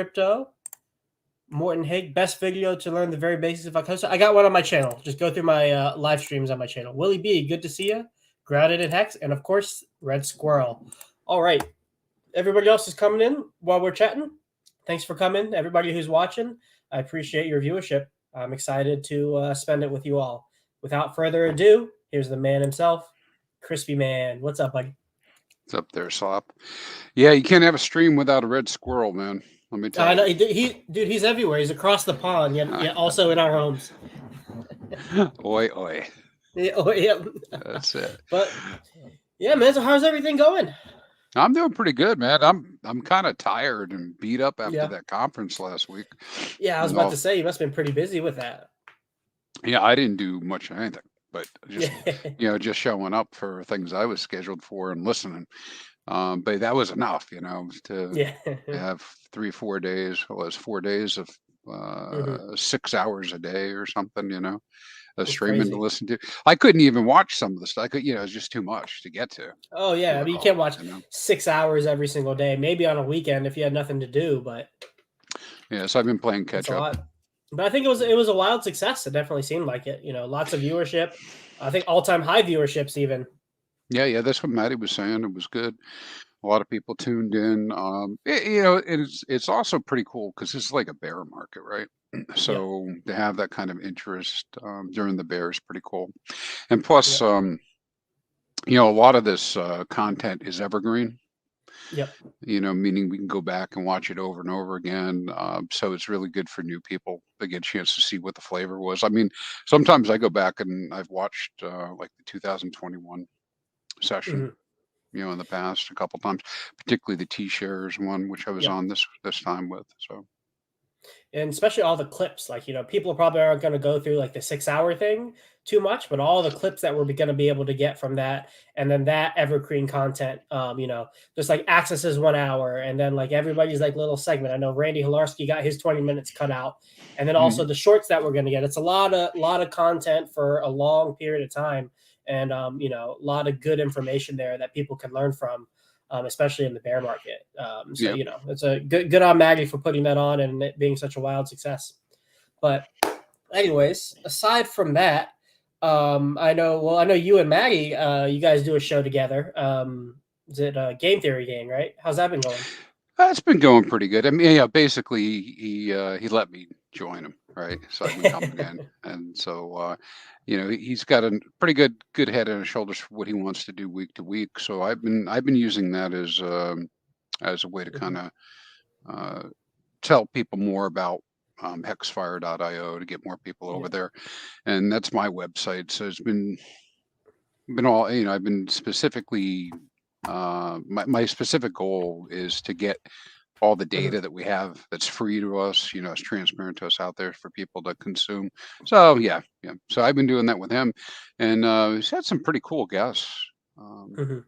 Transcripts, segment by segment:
Crypto. Morton Haig, best video to learn the very basics of Icosa. I got one on my channel. Just go through my live streams on my channel. Willie B, good to see you. Grounded and Hex, and of course, Red Squirrel. All right. Everybody else is coming in while we're chatting. Thanks for coming. Everybody who's watching, I appreciate your viewership. I'm excited to spend it with you all. Without further ado, here's the man himself, ChrispyMan. What's up, buddy? It's up there, Slop. Yeah, you can't have a stream without a red squirrel, man. Let me tell you. I know, he's everywhere. He's across the pond, yet also in our homes. Oi, oi. Yeah, oh, yeah. That's it. But yeah, man. So how's everything going? I'm doing pretty good, man. I'm kind of tired and beat up after that conference last week. Yeah, I was about to say you must have been pretty busy with that. Yeah, I didn't do much of anything, but just just showing up for things I was scheduled for and listening. But that was enough, to have 3-4 days. Well, it was 4 days of 6 hours a day or something, of streaming to listen to. I couldn't even watch some of the stuff. I could, it's just too much to get to. Oh yeah, I mean you can't watch 6 hours every single day. Maybe on a weekend if you had nothing to do, but yeah. So I've been playing catch up. But I think it was a wild success. It definitely seemed like it. Lots of viewership. I think all-time high viewerships even. Yeah, that's what Maddie was saying. It was good. A lot of people tuned in. It's also pretty cool because it's like a bear market, right? So to have that kind of interest during the bear is pretty cool. And plus, a lot of this content is evergreen. Yep. Meaning we can go back and watch it over and over again. So it's really good for new people to get a chance to see what the flavor was. I mean, sometimes I go back and I've watched like the 2021 session, in the past a couple times, particularly the T-shares one, which I was on this time with. So, and especially all the clips, like people probably aren't going to go through like the 6-hour thing too much, but all the clips that we're going to be able to get from that, and then that evergreen content, just like Access is 1 hour, and then like everybody's like little segment. I know Randy Hilarski got his 20 minutes cut out, and then also the shorts that we're going to get. It's a lot of content for a long period of time. And, a lot of good information there that people can learn from, especially in the bear market. It's a good on Maggie for putting that on and it being such a wild success. But anyways, aside from that, I know you and Maggie, you guys do a show together. Is it Game Theory Gang, right? How's that been going? It's been going pretty good. I mean, basically he let me join him, right? So I've been coming in, and so he's got a pretty good head on his shoulders for what he wants to do week to week. So I've been using that as a way to kind of tell people more about Hexfire.io to get more people over there, and that's my website. So it's been all I've been specifically. My specific goal is to get all the data that we have that's free to us, it's transparent to us out there for people to consume. So yeah. So I've been doing that with him, and he's had some pretty cool guests. And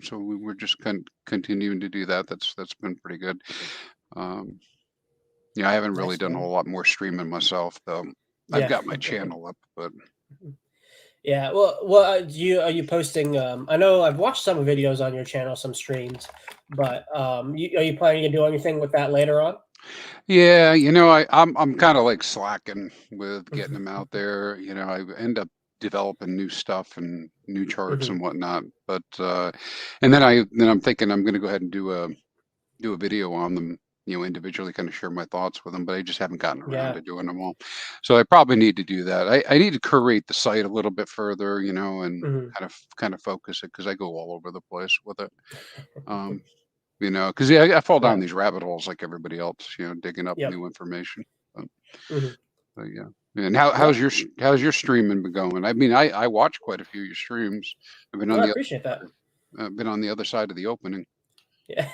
so we're just continuing to do that. That's been pretty good. I haven't really done a whole lot more streaming myself, though. I've got my channel up, but. Yeah, well, are you posting? I know I've watched some videos on your channel, some streams, but are you planning to do anything with that later on? Yeah, I'm kind of like slacking with getting them out there. I end up developing new stuff and new charts and whatnot. But and then I'm thinking I'm going to go ahead and do a video on them. Individually kind of share my thoughts with them, but I just haven't gotten around to doing them all. So I probably need to do that. I need to curate the site a little bit further, and kind of focus it because I go all over the place with it. Because I fall down these rabbit holes like everybody else, digging up new information. But yeah. And how's your streaming been going? I mean, I watch quite a few of your streams. I've been I appreciate that. I've been on the other side of the opening. Yeah.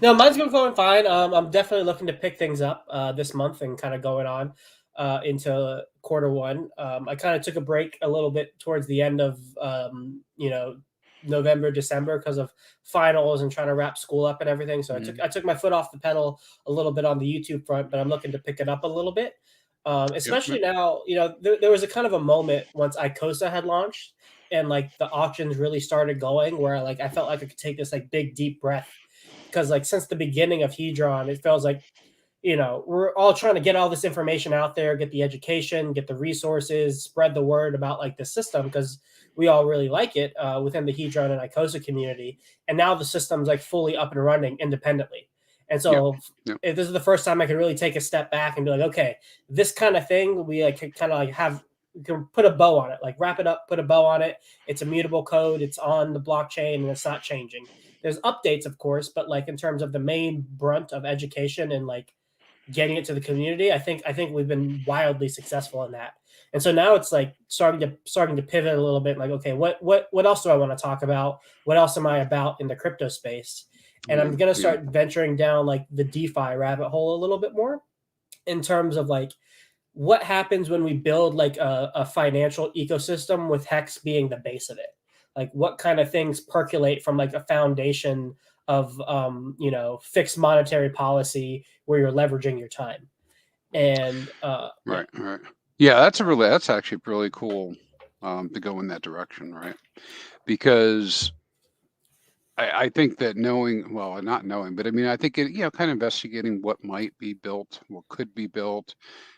No, mine's been going fine. I'm definitely looking to pick things up this month and kind of going on into quarter one. I kind of took a break a little bit towards the end of November, December because of finals and trying to wrap school up and everything. So I took my foot off the pedal a little bit on the YouTube front, but I'm looking to pick it up a little bit. Especially now, there was a kind of a moment once Icosa had launched and like the auctions really started going where like I felt like I could take this like big deep breath because like since the beginning of Hedron, it feels like, we're all trying to get all this information out there, get the education, get the resources, spread the word about like the system, because we all really like it within the Hedron and Icosa community. And now the system's like fully up and running independently. And so if this is the first time I can really take a step back and be like, okay, this kind of thing, we like kind of like have, we can put a bow on it, like wrap it up, put a bow on it. It's immutable code. It's on the blockchain and it's not changing. There's updates, of course, but like in terms of the main brunt of education and like getting it to the community, I think we've been wildly successful in that. And so now it's like starting to pivot a little bit, like, okay, what else do I want to talk about? What else am I about in the crypto space? And I'm going to start venturing down like the DeFi rabbit hole a little bit more, in terms of like what happens when we build like a financial ecosystem with Hex being the base of it. Like what kind of things percolate from like a foundation of fixed monetary policy where you're leveraging your time. And right. Yeah, that's actually really cool to go in that direction, right? Because I think that not knowing, but I mean, I think kind of investigating what might be built, what could be built,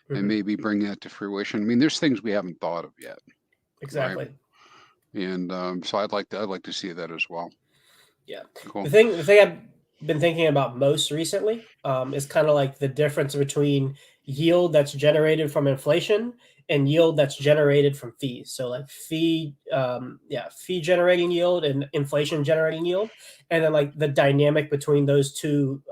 and maybe bring that to fruition. I mean, there's things we haven't thought of yet. Exactly. Right? And so I'd like to see that as well. Yeah. Cool. The thing I've been thinking about most recently is kind of like the difference between yield that's generated from inflation and yield that's generated from fees. So like fee generating yield and inflation generating yield, and then like the dynamic between those two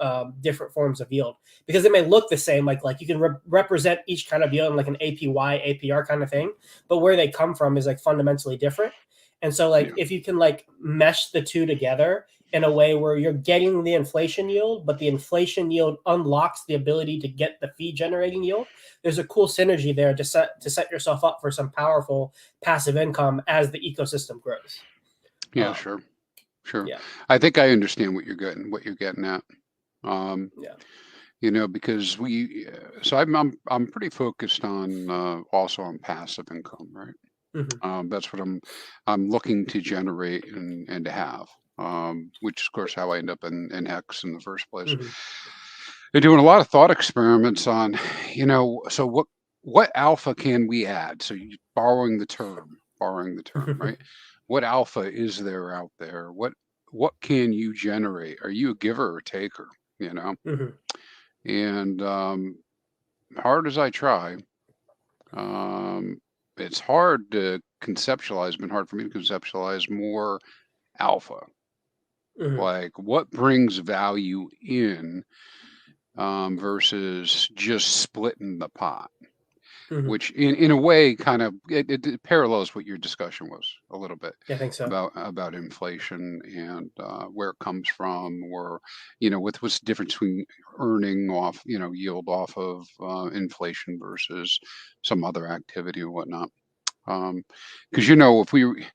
different forms of yield, because it may look the same, like you can represent each kind of yield in like an APY, APR kind of thing, but where they come from is like fundamentally different. And so like if you can like mesh the two together in a way where you're getting the inflation yield, but the inflation yield unlocks the ability to get the fee generating yield, there's a cool synergy there to set yourself up for some powerful passive income as the ecosystem grows. Yeah, sure. Yeah. I think I understand what you're getting at. Because I'm pretty focused on also on passive income, right? That's what I'm looking to generate and to have, which is of course how I end up in Hex in the first place. They're doing a lot of thought experiments on, so what alpha can we add? So borrowing the term, right? What alpha is there out there? What can you generate? Are you a giver or taker? And hard as I try, it's hard to conceptualize, been hard for me to conceptualize more alpha. Like what brings value in versus just splitting the pot, which in a way kind of it parallels what your discussion was a little bit. Yeah, I think so. About inflation and where it comes from, or what's the difference between earning off yield off of inflation versus some other activity or whatnot. Because if we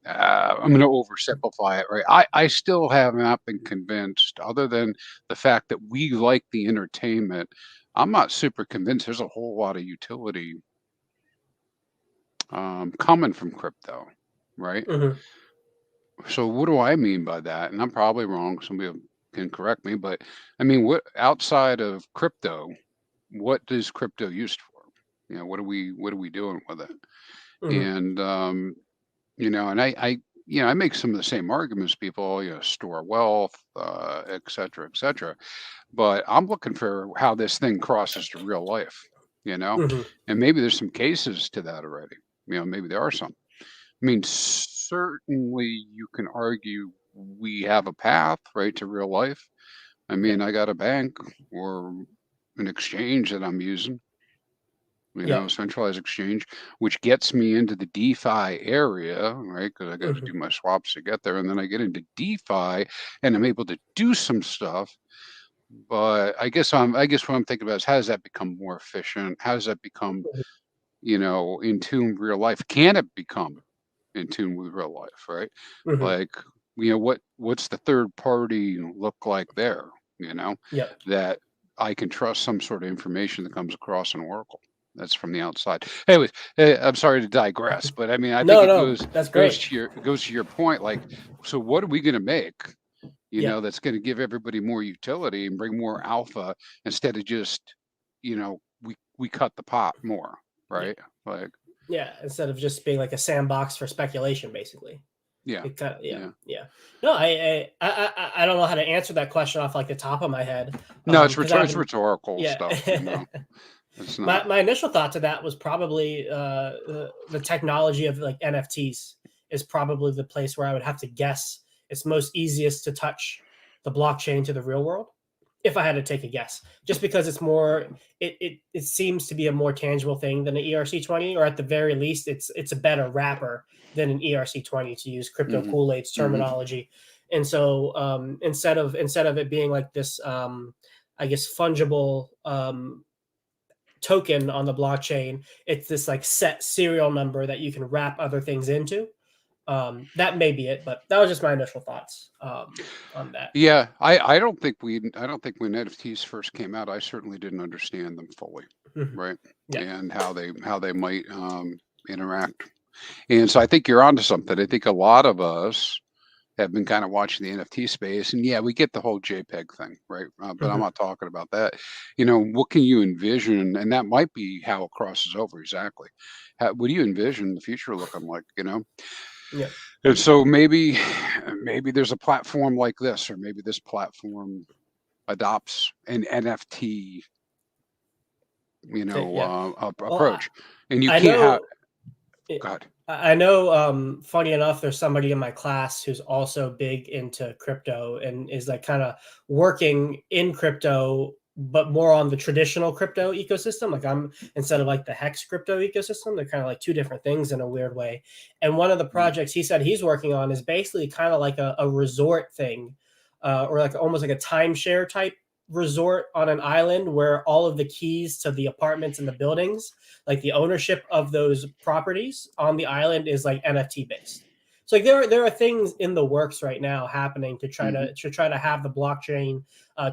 I'm going to oversimplify it, right? I still have not been convinced, other than the fact that we like the entertainment. I'm not super convinced there's a whole lot of utility coming from crypto, right? So what do I mean by that? And I'm probably wrong. Somebody can correct me, but I mean, what outside of crypto, what is crypto used for? What are we doing with it? And and I make some of the same arguments. People, store wealth, et cetera, but I'm looking for how this thing crosses to real life, and maybe there's some cases to that already. Maybe there are some. I mean, certainly you can argue we have a path right to real life. I mean, I got a bank or an exchange that I'm using. Centralized exchange, which gets me into the DeFi area, right? Because I got to do my swaps to get there, and then I get into DeFi, and I'm able to do some stuff. But I guess what I'm thinking about is, how does that become more efficient? How does that become, in tune with real life? Can it become in tune with real life, right? Like, what's the third party look like there? That I can trust some sort of information that comes across an Oracle. That's from the outside. Anyways, I'm sorry to digress, but I mean, I think that's great. goes to your point. Like, so what are we going to make Yep. that's going to give everybody more utility and bring more alpha instead of just, we cut the pot more, Yeah. right? Like, Yeah. Instead of just being like a sandbox for speculation, basically. yeah, It kind of, yeah, yeah. yeah. No, I don't know how to answer that question off like the top of my head, No, because I've it's been, rhetorical yeah. stuff, It's my not. my initial thought to that was probably the technology of like NFTs is probably the place where I would have to guess it's most easiest to touch the blockchain to the real world, if I had to take a guess, just because it's more, it seems to be a more tangible thing than an ERC20, or at the very least, it's a better wrapper than an ERC20, to use Crypto Hmm. Kool-Aid's Hmm. terminology. And so instead of it being like this, I guess fungible token on the blockchain, it's this like set serial number that you can wrap other things into. That may be it, but that was just my initial thoughts on that. Yeah, I don't think when NFTs first came out, I certainly didn't understand them fully, Mhm. right? Yeah. And how they might interact. And so I think you're onto something. I think a lot of us have been kind of watching the NFT space, and yeah, we get the whole JPEG thing, right? But I'm Mhm. not talking about that. What can you envision? And that might be how it crosses over exactly. What do you envision the future looking like? Yeah. And so maybe there's a platform like this, or maybe this platform adopts an NFT, Yeah. Well, approach, and you I can't have. know. eh, God, I know. Funny enough, there's somebody in my class who's also big into crypto and is like kind of working in crypto, but more on the traditional crypto ecosystem. Like I'm, instead of like the Hex crypto ecosystem, they're kind of like two different things in a weird way. And one of the mm, projects he said he's working on is basically kind of like a resort thing, or like almost like a timeshare type resort on an island where all of the keys to the apartments and the buildings, like the ownership of those properties on the island, is like NFT based. So like there are things in the works right now happening to try hmm, to have the blockchain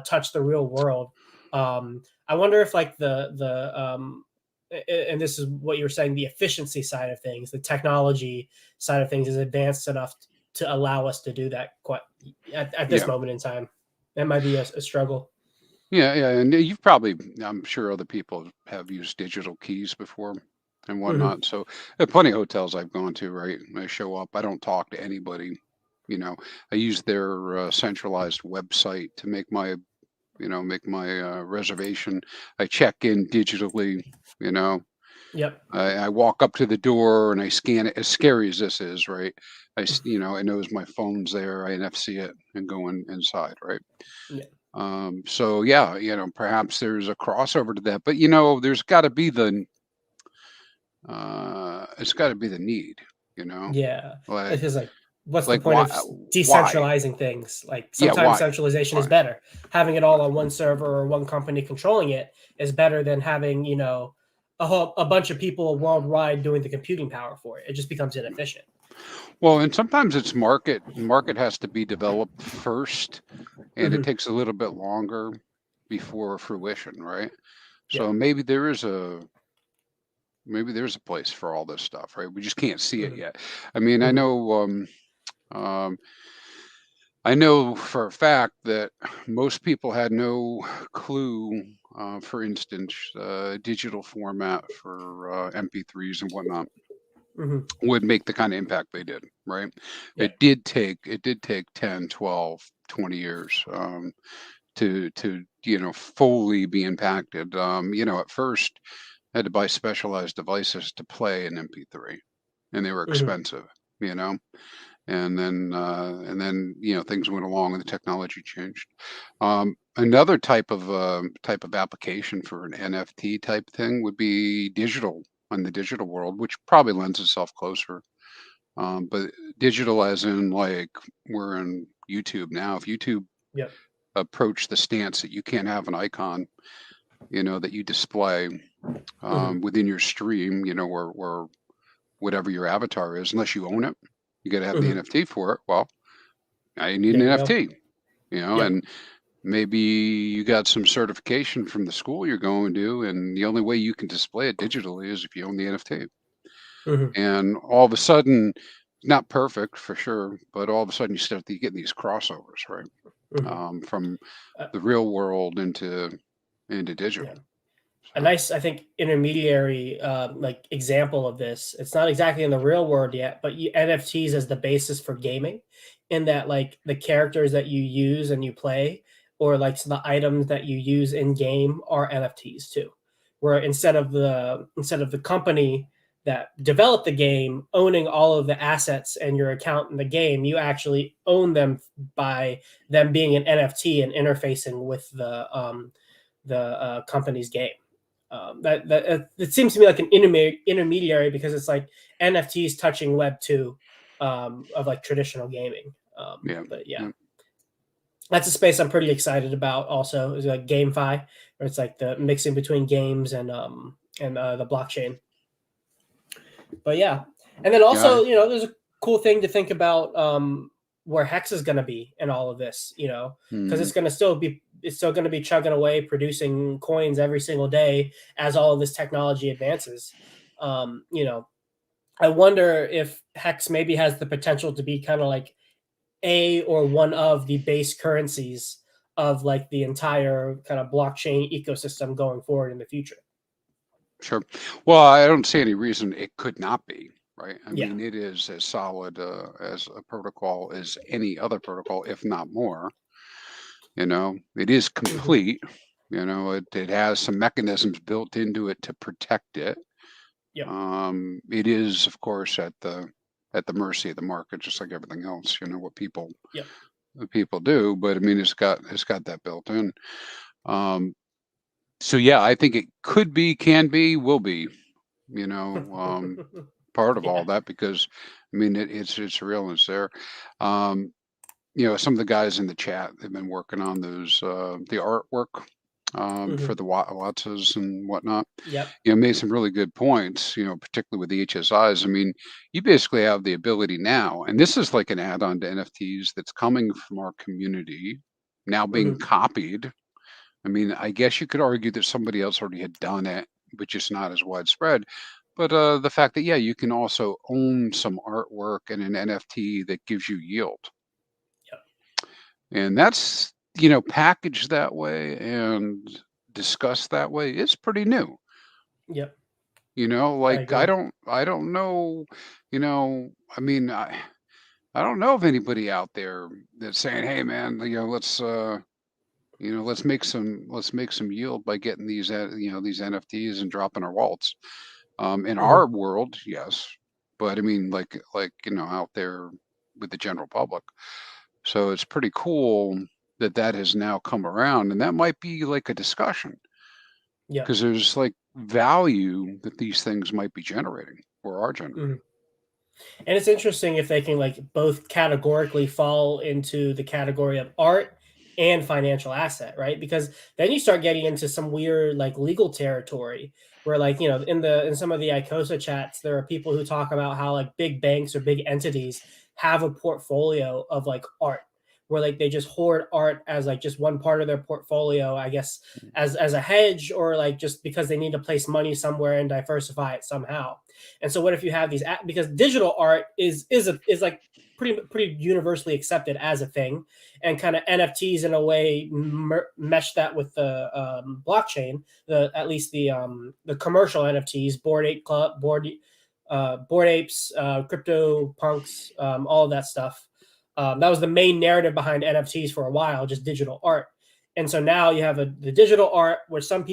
touch the real world. I wonder if like and this is what you were saying, the efficiency side of things, the technology side of things is advanced enough to allow us to do that quite at this yeah. moment in time. That might be a struggle. Yeah, yeah, and you've probably, I'm sure other people have used digital keys before and Mhm. whatnot. So there are plenty of hotels I've gone to, right? I show up, I don't talk to anybody. You know, I use their centralized website to make my reservation. I check in digitally. You know, Yep. I walk up to the door and I scan it. As scary as this is, right? It knows my phone's there. I NFC it and go inside, right? Yeah. So yeah, perhaps there's a crossover to that, but there's got to be it's got to be the need, you know, Yeah, like because like, what's the like point of why? decentralizing things? Like Yeah, sometimes why? centralization is Why? better. Having it all Why? on one server or one company controlling it is better than having a bunch of people worldwide doing the computing power for it. It just becomes inefficient. Well, and sometimes it's market has to be developed first, and it Hmm. takes a little bit longer before fruition, right? Yeah. So maybe there's a place for all this stuff, right? We just can't see it Hmm. yet. I mean, Hmm. um, I know for a fact that most people had no clue, for instance, digital format for MP3s and whatnot Hmm. would make the kind of impact they did, right? Yeah. It did take 10, 12, 20 years to fully be impacted. At first I had to buy specialized devices to play an MP3, and they were Hmm. expensive, you know and then things went along and the technology changed. Another type of application for an NFT type thing would be digital, in the digital world, which probably lends itself closer. But digital, as in like we're in YouTube now. If YouTube Yep. approached the stance that you can't have an icon, that you display Hmm. within your stream, or whatever your avatar is, unless you own it, you got to have the Hmm. NFT for it. Well, I need an There you go. NFT, Yep. and maybe you got some certification from the school you're going to, and the only way you can display it digitally is if you own the NFT. Hmm. And all of a sudden, not perfect for sure, but all of a sudden you start to get these crossovers, right? Mhm. From Uh, the real world into digital. yeah. A So nice, I think, intermediary like example of this. It's not exactly in the real world yet, but NFTs as the basis for gaming, in that like the characters that you use and you play, or like the items that you use in game are NFTs too. Where instead of the company that developed the game owning all of the assets and your account in the game, you actually own them by them being an NFT and interfacing with the company's game. It seems to me like an intermediary, because it's like NFTs touching Web 2 of like traditional gaming. yeah, But yeah, yeah, that's a space I'm pretty excited about. Also, is like GameFi, where it's like the mixing between games and the blockchain. But yeah, and then yeah, also, there's a cool thing to think about, where Hex is going to be in all of this, because mm, it's still going to be chugging away, producing coins every single day as all of this technology advances. You know, I wonder if Hex maybe has the potential to be kind of like a or one of the base currencies of like the entire kind of blockchain ecosystem going forward in the future. sure. Well, I don't see any reason it could not be, right? I Yeah. mean, it is as solid as a protocol as any other protocol, if not more. It is Hmm. complete. It has some mechanisms built into it to protect it. Yep. It is, of course, at the mercy of the market, just like everything else. Yep. What people do, but I mean, it's got that built in. Um, so yeah, I think it could be, can be, will be. You know, um, part of all Yeah. that because I mean, it's real and it's there. Um, some of the guys in the chat, they've been working on those the artwork for Hmm. the Wattses and whatnot. Yep. Made some really good points, particularly with the HSIs. I mean, you basically have the ability now, and this is like an add-on to NFTs that's coming from our community, now being Hmm. copied. I mean, I guess you could argue that somebody else already had done it, but just not as widespread. But the fact that, yeah, you can also own some artwork and an NFT that gives you yield. Yep. And that's, packaged that way and discussed that way is pretty new. Yep. I Like I agree. don't I don't know, I mean, I don't know of anybody out there that's saying, "Hey man, let's make some yield by getting these NFTs and dropping our wallets." In Hmm. our world, yes, but I mean, out there with the general public. So it's pretty cool that that has now come around, and that might be like a discussion Yep. because there's like value that these things might be generating or are Hmm. generating. And it's interesting if they can like both categorically fall into the category of art and financial asset, right? Because then you start getting into some weird like legal territory where, like, in some of the Icosa chats, there are people who talk about how like big banks or big entities have a portfolio of like art, where like they just hoard art as like just one part of their portfolio, I guess, as a hedge, or like just because they need to place money somewhere and diversify it somehow. And so what if you have these because digital art is like pretty universally accepted as a thing, and kind of NFTs in a way mesh that with the blockchain, the at least the commercial NFTs, board apes, crypto punks, all of that stuff. That was the main narrative behind NFTs for a while, just digital art. And so now you have the digital art where some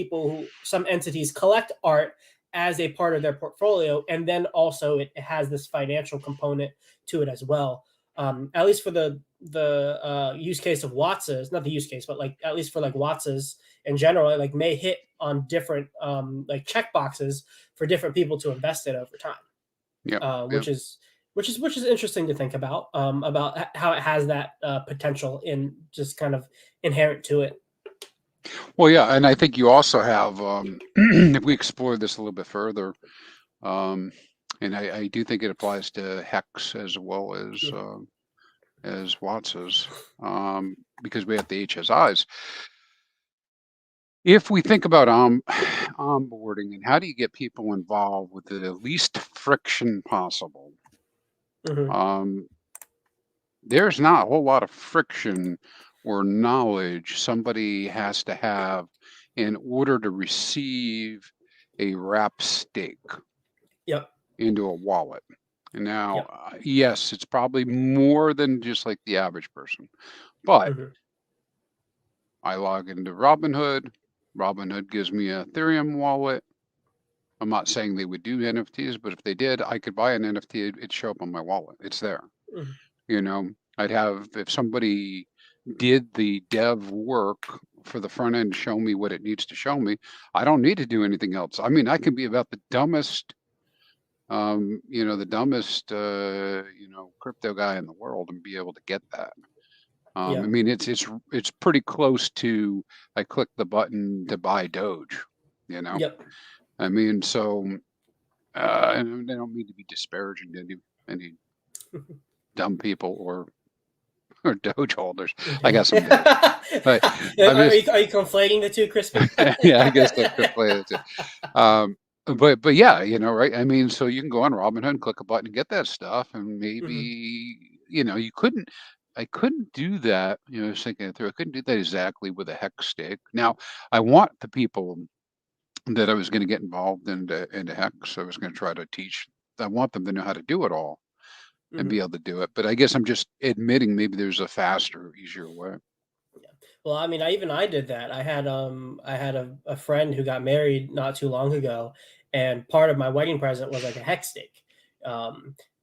entities collect art as a part of their portfolio, and then also it has this financial component to it as well. At least for the use case of Wats's, not the use case, but like at least for like Wats's in general, it like may hit on different like check boxes for different people to invest in over time, Yep. which Yep. is interesting to think about how it has that potential in just kind of inherent to it. Well, yeah, and I think you also have, if we explore this a little bit further, um, and I do think it applies to Hex as well as Watts's, because we have the HSIs. If we think about onboarding and how do you get people involved with the least friction possible, Hmm. There's not a whole lot of friction or knowledge somebody has to have in order to receive a wrap stake Yep. into a wallet. And now, Yep. yes, it's probably more than just like the average person, but Hmm. I log into Robinhood. Robinhood gives me a Ethereum wallet. I'm not saying they would do NFTs, but if they did, I could buy an NFT. It'd show up on my wallet. It's there. Hmm. You know, I'd have, if somebody did the dev work for the front end to show me what it needs to show me, I don't need to do anything else. I mean, I can be about the dumbest, the dumbest, crypto guy in the world and be able to get that. I Yeah. mean, it's pretty close to I click the button to buy Doge, you know. Yep. I mean, so and I don't mean to be disparaging to any dumb people or Doge holders. I got some Doge, but I'm Are just you conflating the two, Crispy? yeah, I guess I could play it too. But yeah, right? I mean, so you can go on Robinhood and click a button and get that stuff, and Hmm. maybe you couldn't. I couldn't do that. I was thinking it through. I couldn't do that exactly with a hex stake. Now, I want the people that I was going to get involved into hex. I was going to try to teach. I want them to know how to do it all and be Hmm. able to do it. But I guess I'm just admitting maybe there's a faster, easier way. Well, I mean, I did that. I had a friend who got married not too long ago, and part of my wedding present was like a hex stake.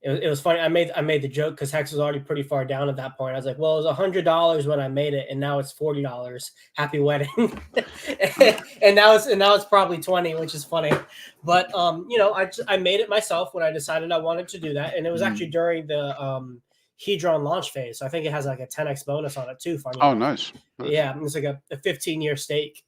It was funny. I made the joke because hex was already pretty far down at that point. I was like, well, it was $100 when I made it, and now it's $40. Happy wedding. Mm, And now it's probably 20, which is funny. But I made it myself when I decided I wanted to do that, and it was actually mm. during the Hedron launch phase. So I think it has like a 10x bonus on it too. Funny Oh, enough. nice, nice. Yeah, it's like a 15-year stake.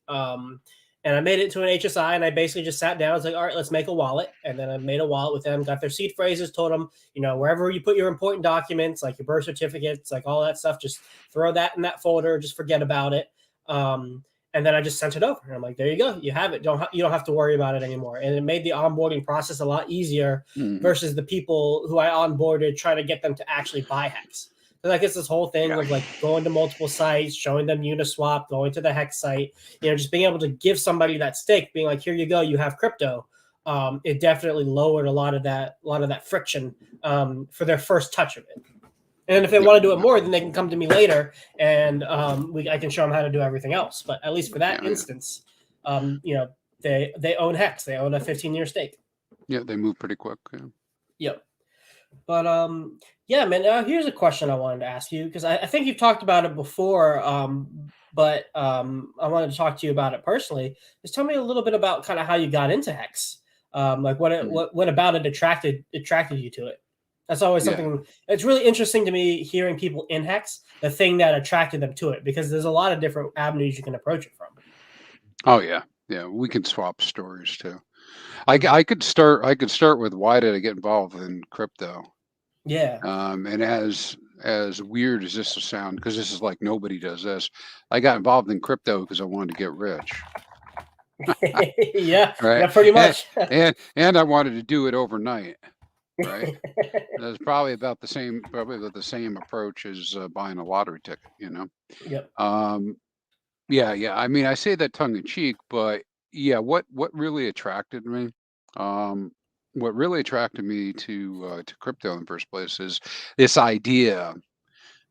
And I made it to an HSI, and I basically just sat down. I was like, all right, let's make a wallet. And then I made a wallet with them, got their seed phrases, told them, wherever you put your important documents, like your birth certificates, like all that stuff, just throw that in that folder, just forget about it. And then I just sent it over. And I'm like, there you go. You have it. You don't have to worry about it anymore. And it made the onboarding process a lot easier Hmm. versus the people who I onboarded trying to get them to actually buy Hex. Because I guess this whole thing Yeah. of like going to multiple sites, showing them Uniswap, going to the Hex site, just being able to give somebody that stake, being like, here you go, you have crypto. It definitely lowered a lot of that friction for their first touch of it. And if they Yep. want to do it Yep. more, then they can come to me later, and I can show them how to do everything else. But at least for that Yeah. Yeah. instance, they own Hex. They own a 15-year stake. Yeah. They move pretty quick. Yeah. Yep. But yeah, man. Here's a question I wanted to ask you because I think you've talked about it before. But I wanted to talk to you about it personally. Just tell me a little bit about kind of how you got into Hex. Like Mhm. what about it attracted you to it? That's always Yeah. something. It's really interesting to me hearing people in Hex the thing that attracted them to it because there's a lot of different avenues you can approach it from. Oh yeah. Yeah. We can swap stories too. Hmm. I could start. I could start with why did I get involved in crypto? Yeah. And as weird as this will sound, because this is like nobody does this, I got involved in crypto because I wanted to get rich, Yeah. right? Yeah. Pretty And much. and I wanted to do it overnight, right? That's probably about the same approach as buying a lottery ticket. Yep. Um, yeah, yeah. I mean, I say that tongue in cheek, but yeah, what really attracted me, um, what really attracted me to crypto in the first place is this idea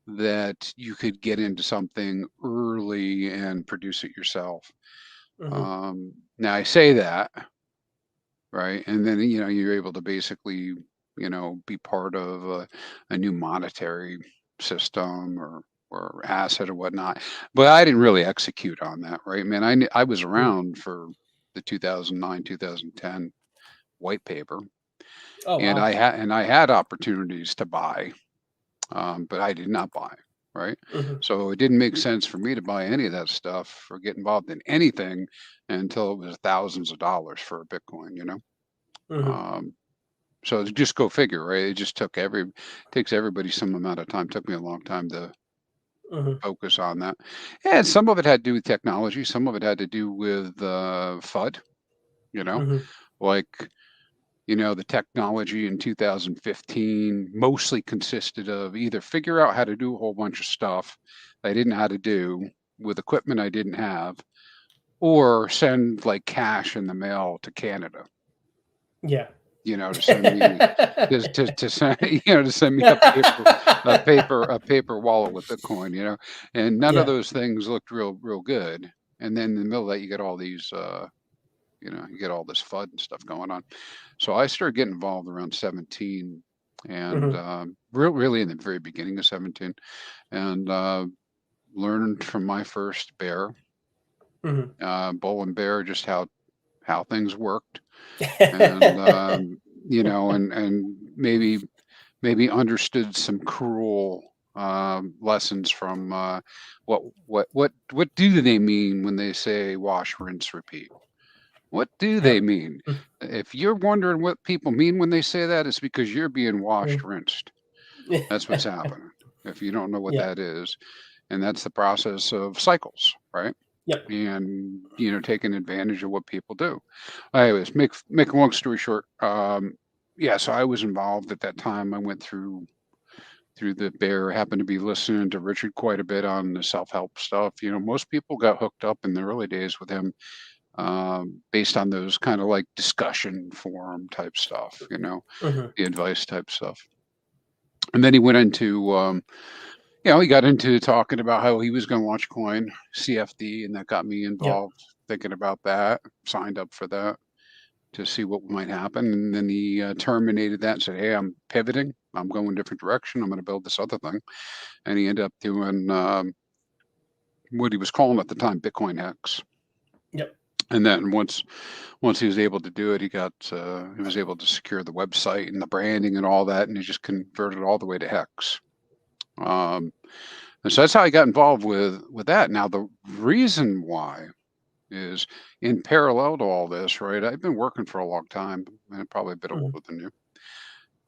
that you could get into something early and produce it yourself. Hmm. Now I say that, right? And then, you're able to basically, be part of a new monetary system or asset or whatnot. But I didn't really execute on that, right? Man, I was around for the 2009, 2010 white paper, Oh and wow. I had opportunities to buy, but I did not buy, right? Hmm. So it didn't make sense for me to buy any of that stuff or get involved in anything until it was thousands of dollars for a Bitcoin. Hmm. Um, so just go figure, right? It just takes everybody some amount of time. Took me a long time to Hmm. focus on that. And some of it had to do with technology. Some of it had to do with FUD, you know, Hmm. like, the technology in 2015 mostly consisted of either figure out how to do a whole bunch of stuff I didn't know how to do with equipment I didn't have, or send like cash in the mail to Canada. Yeah. To send me to send to send me a paper wallet with Bitcoin. And none of Yeah. those things looked real good. And then in the middle of that, you get all these you get all this FUD and stuff going on. So I started getting involved around 17, and really in the very beginning of 17, and learned from my first bear, bull and bear, just how things worked, and and maybe understood some cruel lessons from what do they mean when they say wash, rinse, repeat? What do they mean? If you're wondering what people mean when they say that, it's because you're being washed, rinsed. That's what's happening. If you don't know what that is, and that's the process of cycles, right? Yep. And taking advantage of what people do. Anyways, make a long story short. So I was involved at that time. I went through the bear. Happened to be listening to Richard quite a bit on the self-help stuff. Most people got hooked up in the early days with him, based on those kind of like discussion forum type stuff, the advice type stuff. And then he went into, he got into talking about how he was going to launch coin CFD, and that got me involved, thinking about that, signed up for that to see what might happen. And then he terminated that and said, hey, I'm pivoting. I'm going a different direction. I'm going to build this other thing. And he ended up doing what he was calling at the time Bitcoin Hex. Yep. And then once he was able to do it, he was able to secure the website and the branding and all that, and he just converted all the way to Hex. And so that's how I got involved with that. Now the reason why is in parallel to all this, right? I've been working for a long time, and probably a bit older than you.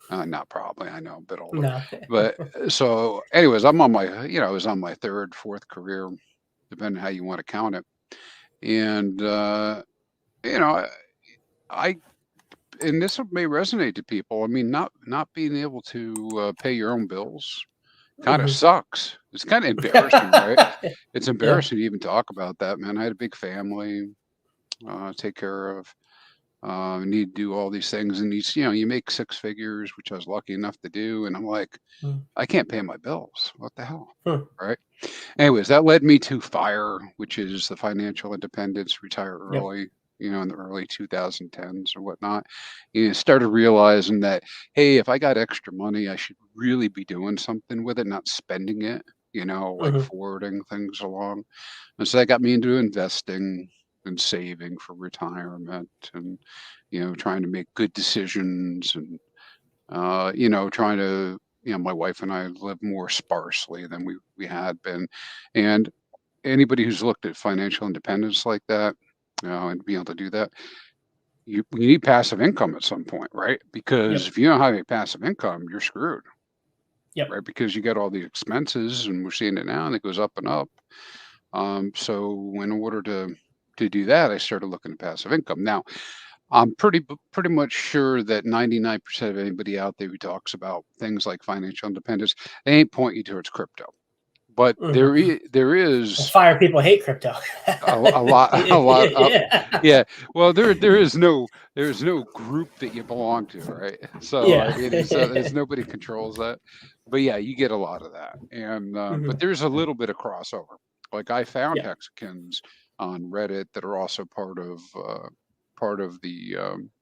Not probably, I know, a bit older. No. But so, anyways, I was on my third, fourth career, depending on how you want to count it. And and this may resonate to people. I mean, not being able to pay your own bills kind of sucks. It's kind of embarrassing, right? It's embarrassing to even talk about that, man. I had a big family take care of. Need to do all these things, and you make six figures, which I was lucky enough to do, and I'm like, I can't pay my bills. What the hell, right? Anyways, that led me to FIRE, which is the financial independence, retire early. In the early 2010s or whatnot. Started realizing that, hey, if I got extra money, I should really be doing something with it, not spending it. Like forwarding things along. And so that got me into investing and saving for retirement, and trying to make good decisions, and trying to my wife and I live more sparsely than we had been. And anybody who's looked at financial independence like that, and be able to do that, you need passive income at some point, right? Because if you don't have any passive income, you're screwed. Right, because you got all the expenses, and we're seeing it now, and it goes up and up. So in order to do that, I started looking at passive income. Now, I'm pretty much sure that 99% of anybody out there who talks about things like financial independence, they ain't point you towards crypto. But there is FIRE people hate crypto. a lot. Well, there is no group that you belong to, right? So I mean, there's nobody controls that. But yeah, you get a lot of that, and but there's a little bit of crossover. Like I found Hexicans on Reddit that are also part of the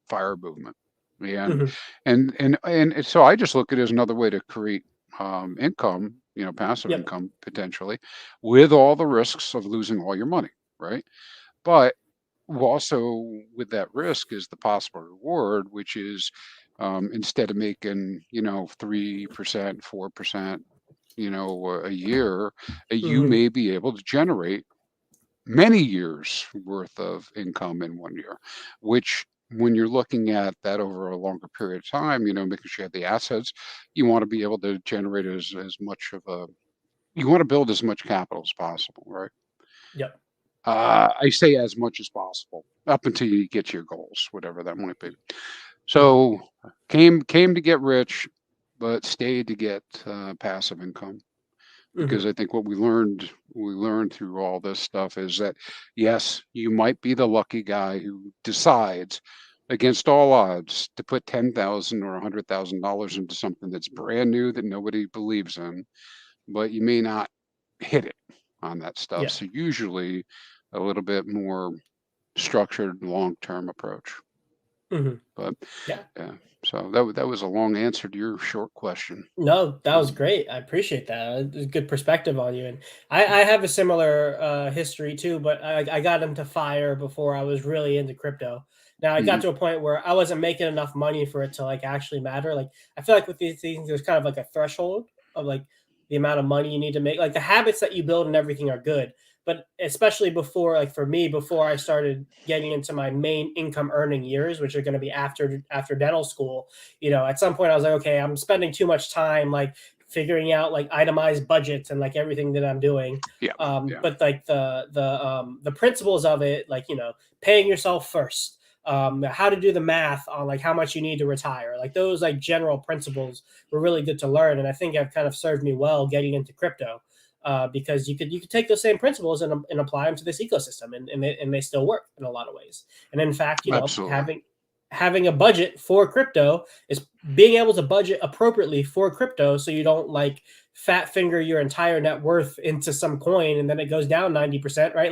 FIRE movement, and so I just look at it as another way to create income, passive income potentially, with all the risks of losing all your money, right? But also with that risk is the possible reward, which is instead of making 3%, 4%, a year, you may be able to generate many years worth of income in 1 year, which when you're looking at that over a longer period of time, making sure you have the assets, you want to be able to generate as much of you want to build as much capital as possible, right? I say as much as possible up until you get to your goals, whatever that might be. So came to get rich, but stayed to get passive income. Because I think what we learned through all this stuff is that, yes, you might be the lucky guy who decides against all odds to put $10,000 or $100,000 into something that's brand new that nobody believes in, but you may not hit it on that stuff. Yeah. So usually a little bit more structured long-term approach. But Yeah. so that was a long answer to your short question. No, that was great. I appreciate that. It was good perspective on you. And I have a similar history too, but I got into fire before I was really into crypto. Now I got to a point where I wasn't making enough money for it to like actually matter. Like I feel like with these things, there's kind of like a threshold of like the amount of money you need to make. Like the habits that you build and everything are good. But especially before, like for me, before I started getting into my main income earning years, which are going to be after dental school, at some point I was like, okay, I'm spending too much time like figuring out like itemized budgets and like everything that I'm doing. Yeah. But like the principles of it, like paying yourself first, how to do the math on like how much you need to retire, like those like general principles were really good to learn, and I think have kind of served me well getting into crypto. Because you could take those same principles and apply them to this ecosystem, and they still work in a lot of ways. And in fact, Absolutely. having a budget for crypto is being able to budget appropriately for crypto, so you don't like fat finger your entire net worth into some coin and then it goes down 90%, right?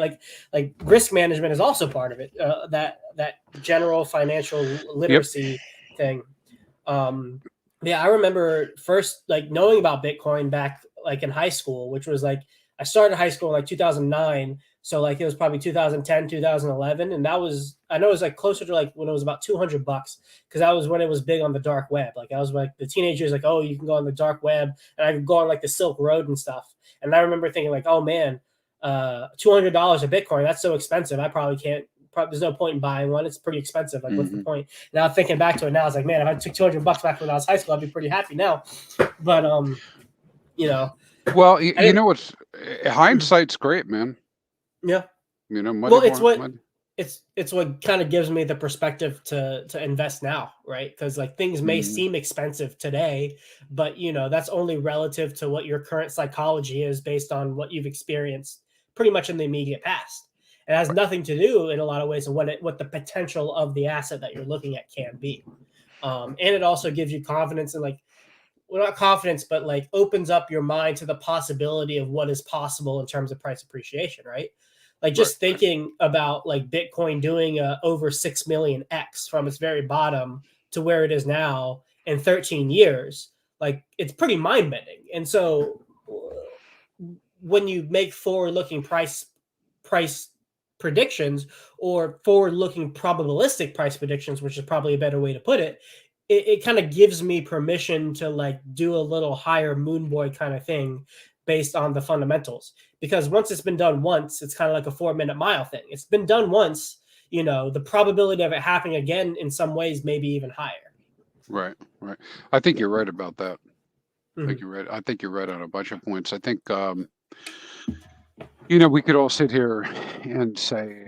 Like risk management is also part of it. That general financial literacy thing. Yeah, I remember first like knowing about Bitcoin back like in high school, which was like I started high school in like 2009, so like it was probably 2010, 2011, and that was I know it was like closer to like when it was about $200 because that was when it was big on the dark web. Like I was like the teenagers like, oh, you can go on the dark web, and I could go on like the Silk Road and stuff. And I remember thinking like, oh man, $200 a Bitcoin, that's so expensive. I probably can't. There's no point in buying one. It's pretty expensive. Like, what's the point? Now thinking back to it now, I was like, man, if I took $200 back when I was high school, I'd be pretty happy now. But well, you know what's hindsight's great, man. Yeah. Money Well, it's what money. it's what kind of gives me the perspective to invest now, right? Because like things may seem expensive today, but that's only relative to what your current psychology is based on what you've experienced pretty much in the immediate past. It has nothing to do in a lot of ways of what the potential of the asset that you're looking at can be. And it also gives you confidence in like, well, not confidence, but like opens up your mind to the possibility of what is possible in terms of price appreciation, right? Like just thinking about like Bitcoin doing over 6 million X from its very bottom to where it is now in 13 years, like it's pretty mind bending. And so when you make forward-looking price predictions or forward-looking probabilistic price predictions, which is probably a better way to put it, it kind of gives me permission to like do a little higher moon boy kind of thing based on the fundamentals. Because once it's been done once, it's kind of like a 4-minute mile thing. It's been done once, the probability of it happening again in some ways may be even higher. Right. I think you're right about that. I think you're right. I think you're right on a bunch of points. I think we could all sit here and say,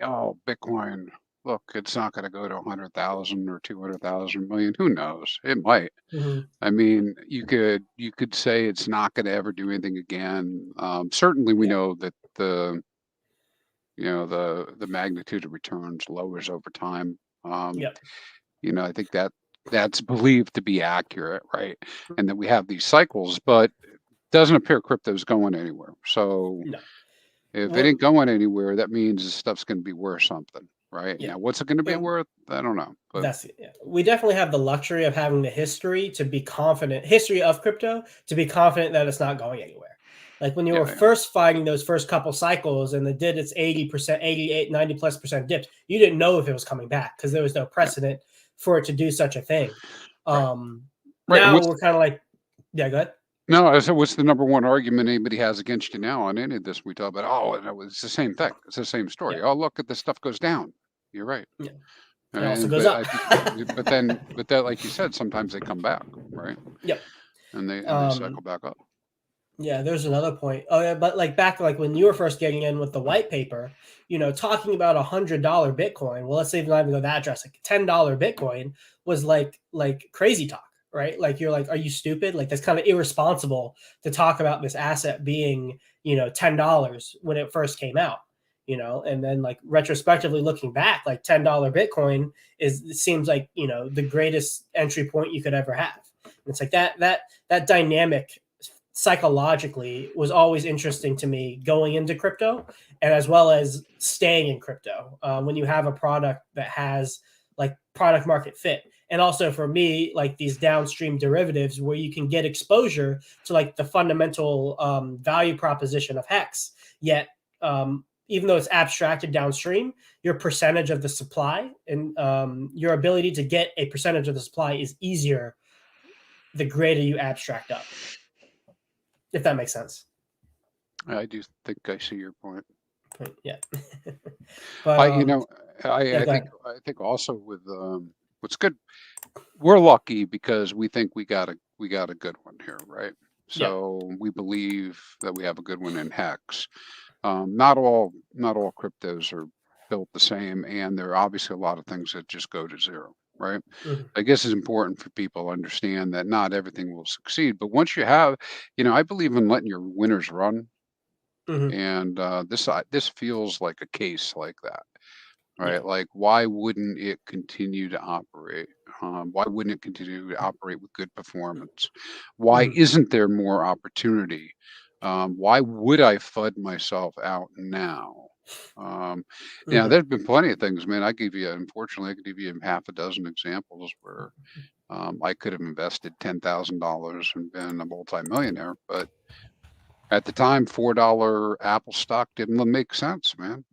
oh, Bitcoin, look, it's not going to go to 100,000 or 200,000 million. Who knows? It might. I mean, you could say it's not going to ever do anything again. Certainly, we know that the magnitude of returns lowers over time. I think that's believed to be accurate, right? And that we have these cycles, but doesn't appear crypto's going anywhere. So if it ain't going anywhere, that means the stuff's going to be worth something, right? Now, what's it going to be worth? I don't know. But we definitely have the luxury of having the history to be confident, history of crypto to be confident that it's not going anywhere. Like when you were first fighting those first couple cycles and it did its 80%, 88, 90+% dips, you didn't know if it was coming back because there was no precedent for it to do such a thing. Now we're kind of like, go ahead. No, I said, what's the number one argument anybody has against you now on any of this? We talk about, it's the same thing. It's the same story. Oh, look at this stuff goes down. You're right. Yeah. It also goes up. but that, like you said, sometimes they come back, right? Yep. And they cycle back up. Yeah, there's another point. Oh yeah, but like back like when you were first getting in with the white paper, talking about $100 Bitcoin. Well, let's say not even go that drastic. $10 Bitcoin was like crazy talk, right? Like you're like, are you stupid? Like that's kind of irresponsible to talk about this asset being $10 when it first came out. And then like retrospectively looking back, like $10 Bitcoin it seems like the greatest entry point you could ever have. And it's like that dynamic psychologically was always interesting to me going into crypto and as well as staying in crypto when you have a product that has like product market fit. And also for me, like these downstream derivatives where you can get exposure to like the fundamental value proposition of Hex, yet even though it's abstracted downstream, your percentage of the supply and your ability to get a percentage of the supply is easier the greater you abstract up, if that makes sense. I do think I see your point. Yeah. But I, you know, yeah, I go think ahead. also with what's good, we're lucky because we think we got a good one here, right? Yeah. So we believe that we have a good one in Hex. Not all cryptos are built the same, and there are obviously a lot of things that just go to zero, right? Mhm. I guess it's important for people to understand that not everything will succeed, but once you have, I believe in letting your winners run, Mhm. and this feels like a case like that. Yeah. Right? Like, why wouldn't it continue to operate? Why wouldn't it continue to operate with good performance? Why Mhm. isn't there more opportunity? Why would I FUD myself out now? Um, Mhm. there's been plenty of things, man. Unfortunately, I could give you half a dozen examples where I could have invested $10,000 and been a multimillionaire, but at the time, $4 Apple stock didn't make sense, man.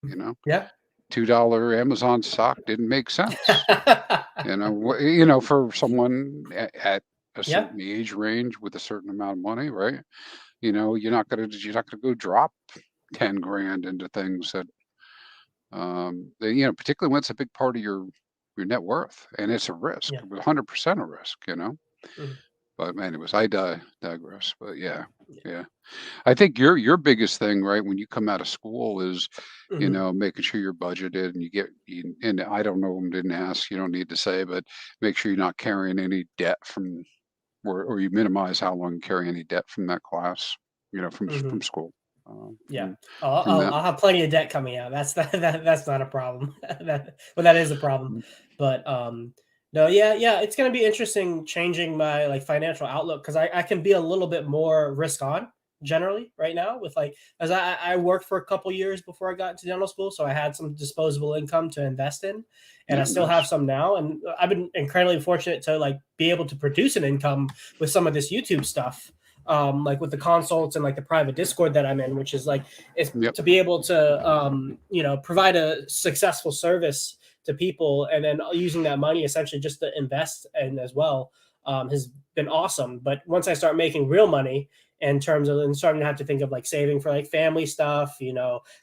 You know, Yeah. $2 Amazon stock didn't make sense. For someone at a Yeah. certain age range with a certain amount of money, right? You're not gonna go drop 10 grand into things particularly when it's a big part of your net worth and it's a risk, Yeah. 100% a risk, you know. Mhm. But anyways, I digress. But yeah, Yeah. yeah. I think your biggest thing, right, when you come out of school is, Mhm. making sure you're budgeted and and I don't know, didn't ask, you don't need to say, but make sure you're not carrying any debt from, or you minimize how long you carry any debt from that class, from Mhm. school, Yeah. from I'll, from I'll that. I'll have plenty of debt coming out. That's not a problem. That is a problem. Mm, But no, yeah, it's gonna be interesting changing my like financial outlook because I can be a little bit more risk on generally right now with like as I worked for a couple years before I got into dental school, so I had some disposable income to invest in, and I Yeah, still have nice. some now, and I've been incredibly fortunate to like be able to produce an income with some of this YouTube stuff, like with the consults and like the private Discord that I'm in, which is like it's Yep. to be able to provide a successful service to people, and then using that money essentially just to invest in as well has been awesome. But once I start making real money in terms of and starting to have to think of like saving for like family stuff,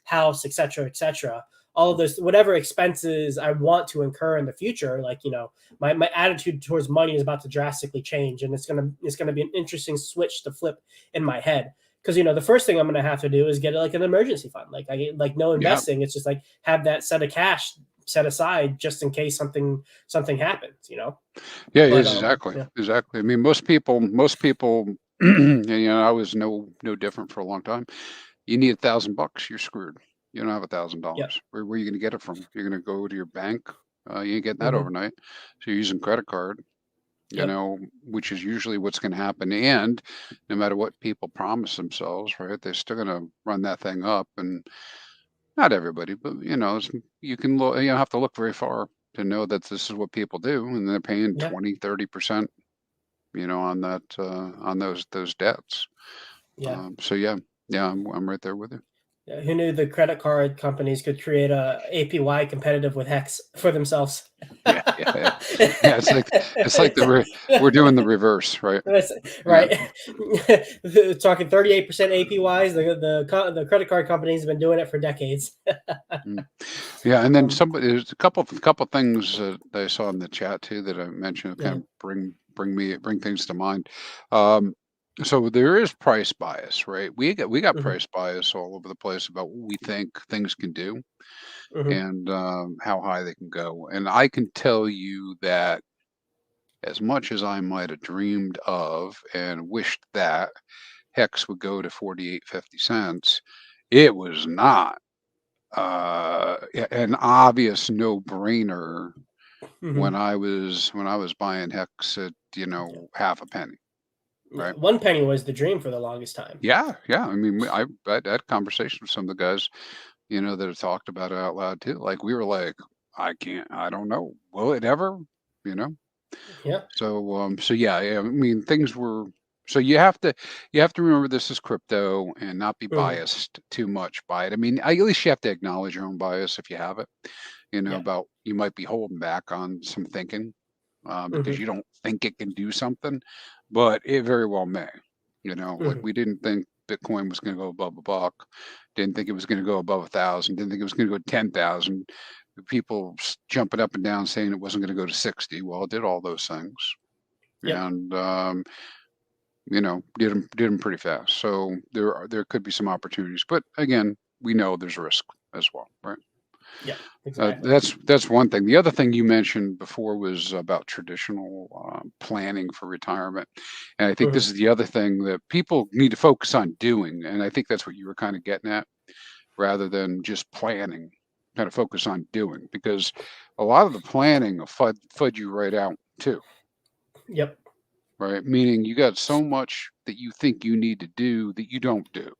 house, etc., all of those whatever expenses I want to incur in the future, like my attitude towards money is about to drastically change, and it's gonna be an interesting switch to flip in my head because the first thing I'm gonna have to do is get like an emergency fund. Like I like no Yeah. investing. It's just like have that set of cash set aside just in case something happens. Yeah, But exactly. yeah, Exactly. I mean, most people, I was no different for a long time. You need $1,000, you're screwed. You don't have yeah, $1,000. Where are you going to get it from? You're going to go to your bank. You ain't getting that hmm, overnight. So you're using credit card, yep, which is usually what's going to happen. And no matter what people promise themselves, right, they're still going to run that thing up. And not everybody, but you can look. You don't have to look very far to know that this is what people do, and they're paying yeah, 20, 30%, on that on those debts. yeah. So yeah, yeah, I'm right there with you. Yeah, who knew the credit card companies could create a APY competitive with Hex for themselves? Yeah, yeah, yeah. Yeah, it's like we're doing the reverse, right? That's Yeah. right. Talking 38% APYs. The credit card companies have been doing it for decades. Mm. Yeah, and then Um, there's a couple things that I saw in the chat too that I mentioned kind yeah. of bring things to mind. Um, So there is price bias, right? We got Hmm. price bias all over the place about what we think things can do Hmm. and how high they can go. And I can tell you that as much as I might have dreamed of and wished that Hex would go to 48.50 cents, it was not an obvious no-brainer Hmm. when I was buying Hex at, Yeah. half a penny, Yeah. right? 1 penny was the dream for the longest time. Yeah, yeah. I mean, I had conversations with some of the guys, that have talked about it out loud too. Like we were like, I don't know, will it ever? You know. Yeah. So yeah, yeah. I mean, things were. So you have to remember this is crypto and not be Hmm. biased too much by it. I mean, at least you have to acknowledge your own bias if you have it. Yeah. About you might be holding back on some thinking because Hmm. you don't think it can do something, but it very well may. Like Hmm. we didn't think Bitcoin was going to go above a buck, didn't think it was going to go above 1,000, didn't think it was going to go 10,000. People jumping up and down saying it wasn't going to go to 60. Well, it did all those things, Yep. and did them pretty fast. So there could be some opportunities, but again, we know there's risk as well, right? Yeah. Exactly. That's one thing. The other thing you mentioned before was about traditional planning for retirement, and I think this Hmm. is the other thing that people need to focus on doing. And I think that's what you were kind of getting at, rather than just planning. Kind of focus on doing because a lot of the planning will fud you right out too, Yep. right? Meaning you got so much that you think you need to do that you don't do,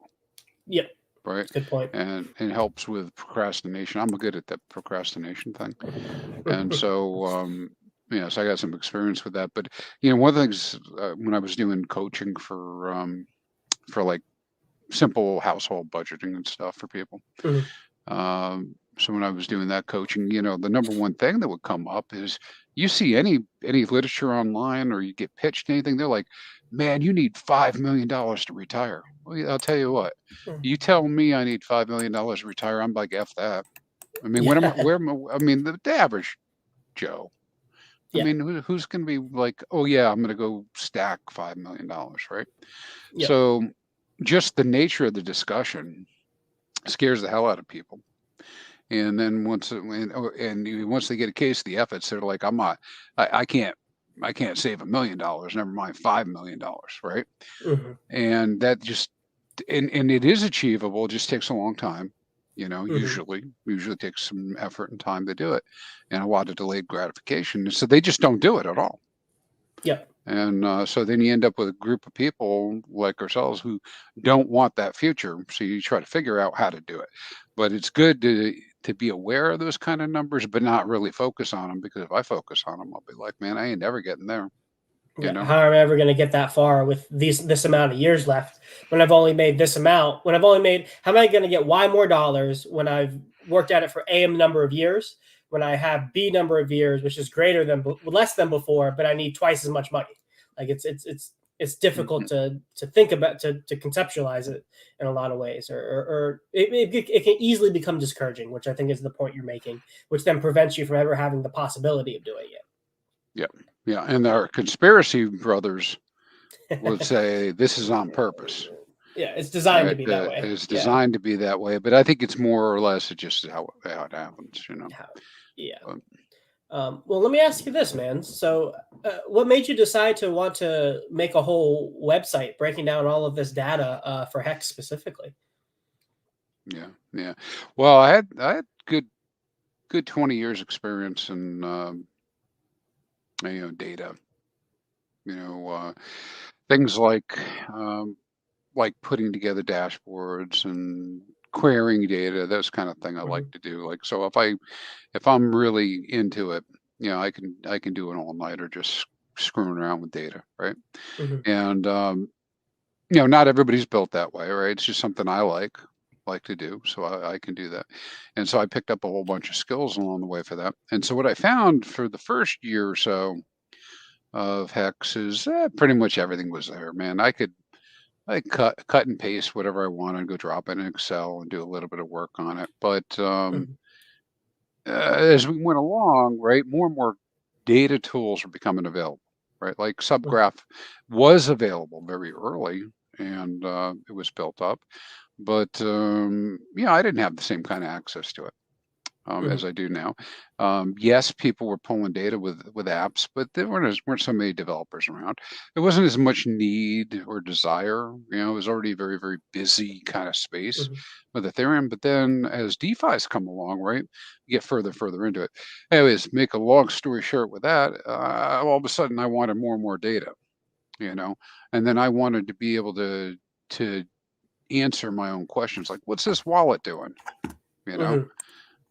Yep. right? Good point. And it helps with procrastination. I'm good at that procrastination thing. And so, so I got some experience with that. But one of the things when I was doing coaching for like simple household budgeting and stuff for people. Hmm. So when I was doing that coaching, the number one thing that would come up is you see any literature online or you get pitched anything, they're like, "Man, you need $5 million to retire." Well, yeah, I'll tell you what. You tell me I need $5 million to retire, I'm like, "F that." I mean, Yeah. I mean, the average Joe. I Yeah. mean, who's going to be like, oh yeah, I'm going to go stack $5 million, right? Yep. So, just the nature of the discussion scares the hell out of people. And then once they get a case of the efforts, they're like, I can't, I can't save $1 million. Never mind $5 million, right? Hmm. And that just and it is achievable. It just takes a long time. Hmm. Usually takes some effort and time to do it, and a lot of delayed gratification. So they just don't do it at all. Yep. And so then you end up with a group of people like ourselves who don't want that future. So you try to figure out how to do it. But it's good to be aware of those kind of numbers, but not really focus on them because if I focus on them, I'll be like, man, I ain't never getting there. You Yeah, know? how am I ever going to get that far with this amount of years left when I've only made this amount? When I've only made, how am I going to get Y more dollars when I've worked at it for A number of years? When I have B number of years, which is greater than less than before, but I need twice as much money. Like it's difficult Mhm. to think about to conceptualize it in a lot of ways, or it can easily become discouraging, which I think is the point you're making, which then prevents you from ever having the possibility of doing Yeah, yeah. And our conspiracy brothers would it. say this is on purpose, Yeah, it's designed to right? be that way. It's Yeah. designed to be that way, but I think it's more or less it just how it happens. How, yeah. But, Well, let me ask you this, man. So, what made you decide to want to make a whole website breaking down all of this data for Hex specifically? yeah, yeah. Well, I had good 20 years experience in data. You know, things um, like putting together dashboards and querying data. Those kind of thing I like Hmm. to do. Like so, if I'm really into it, I can do an all nighter just screwing around with data, right? Hmm. And not everybody's built that way, right? It's just something I like to do, so I can do that. And so I picked up a whole bunch of skills along the way for that. And so what I found for the first year or so of Hex is pretty much everything was there, man. I cut and paste whatever I want and go drop it in Excel and do a little bit of work on it. But Hmm. as we went along, right, more and more data tools are becoming available, right? Like Subgraph was available very early, and it was built up, but yeah, I didn't have the same kind of access to it as Mhm. I do now. Yes, people were pulling data with apps, but there weren't so many developers around. There wasn't as much need or desire. It was already a very, very busy kind of space Mhm. with Ethereum. But then as DeFi's come along, right, you get further into it. Anyways, make a long story short with that, all of a sudden I wanted more and more data, and then I wanted to be able to answer my own questions, like what's this wallet doing, you know? Mhm.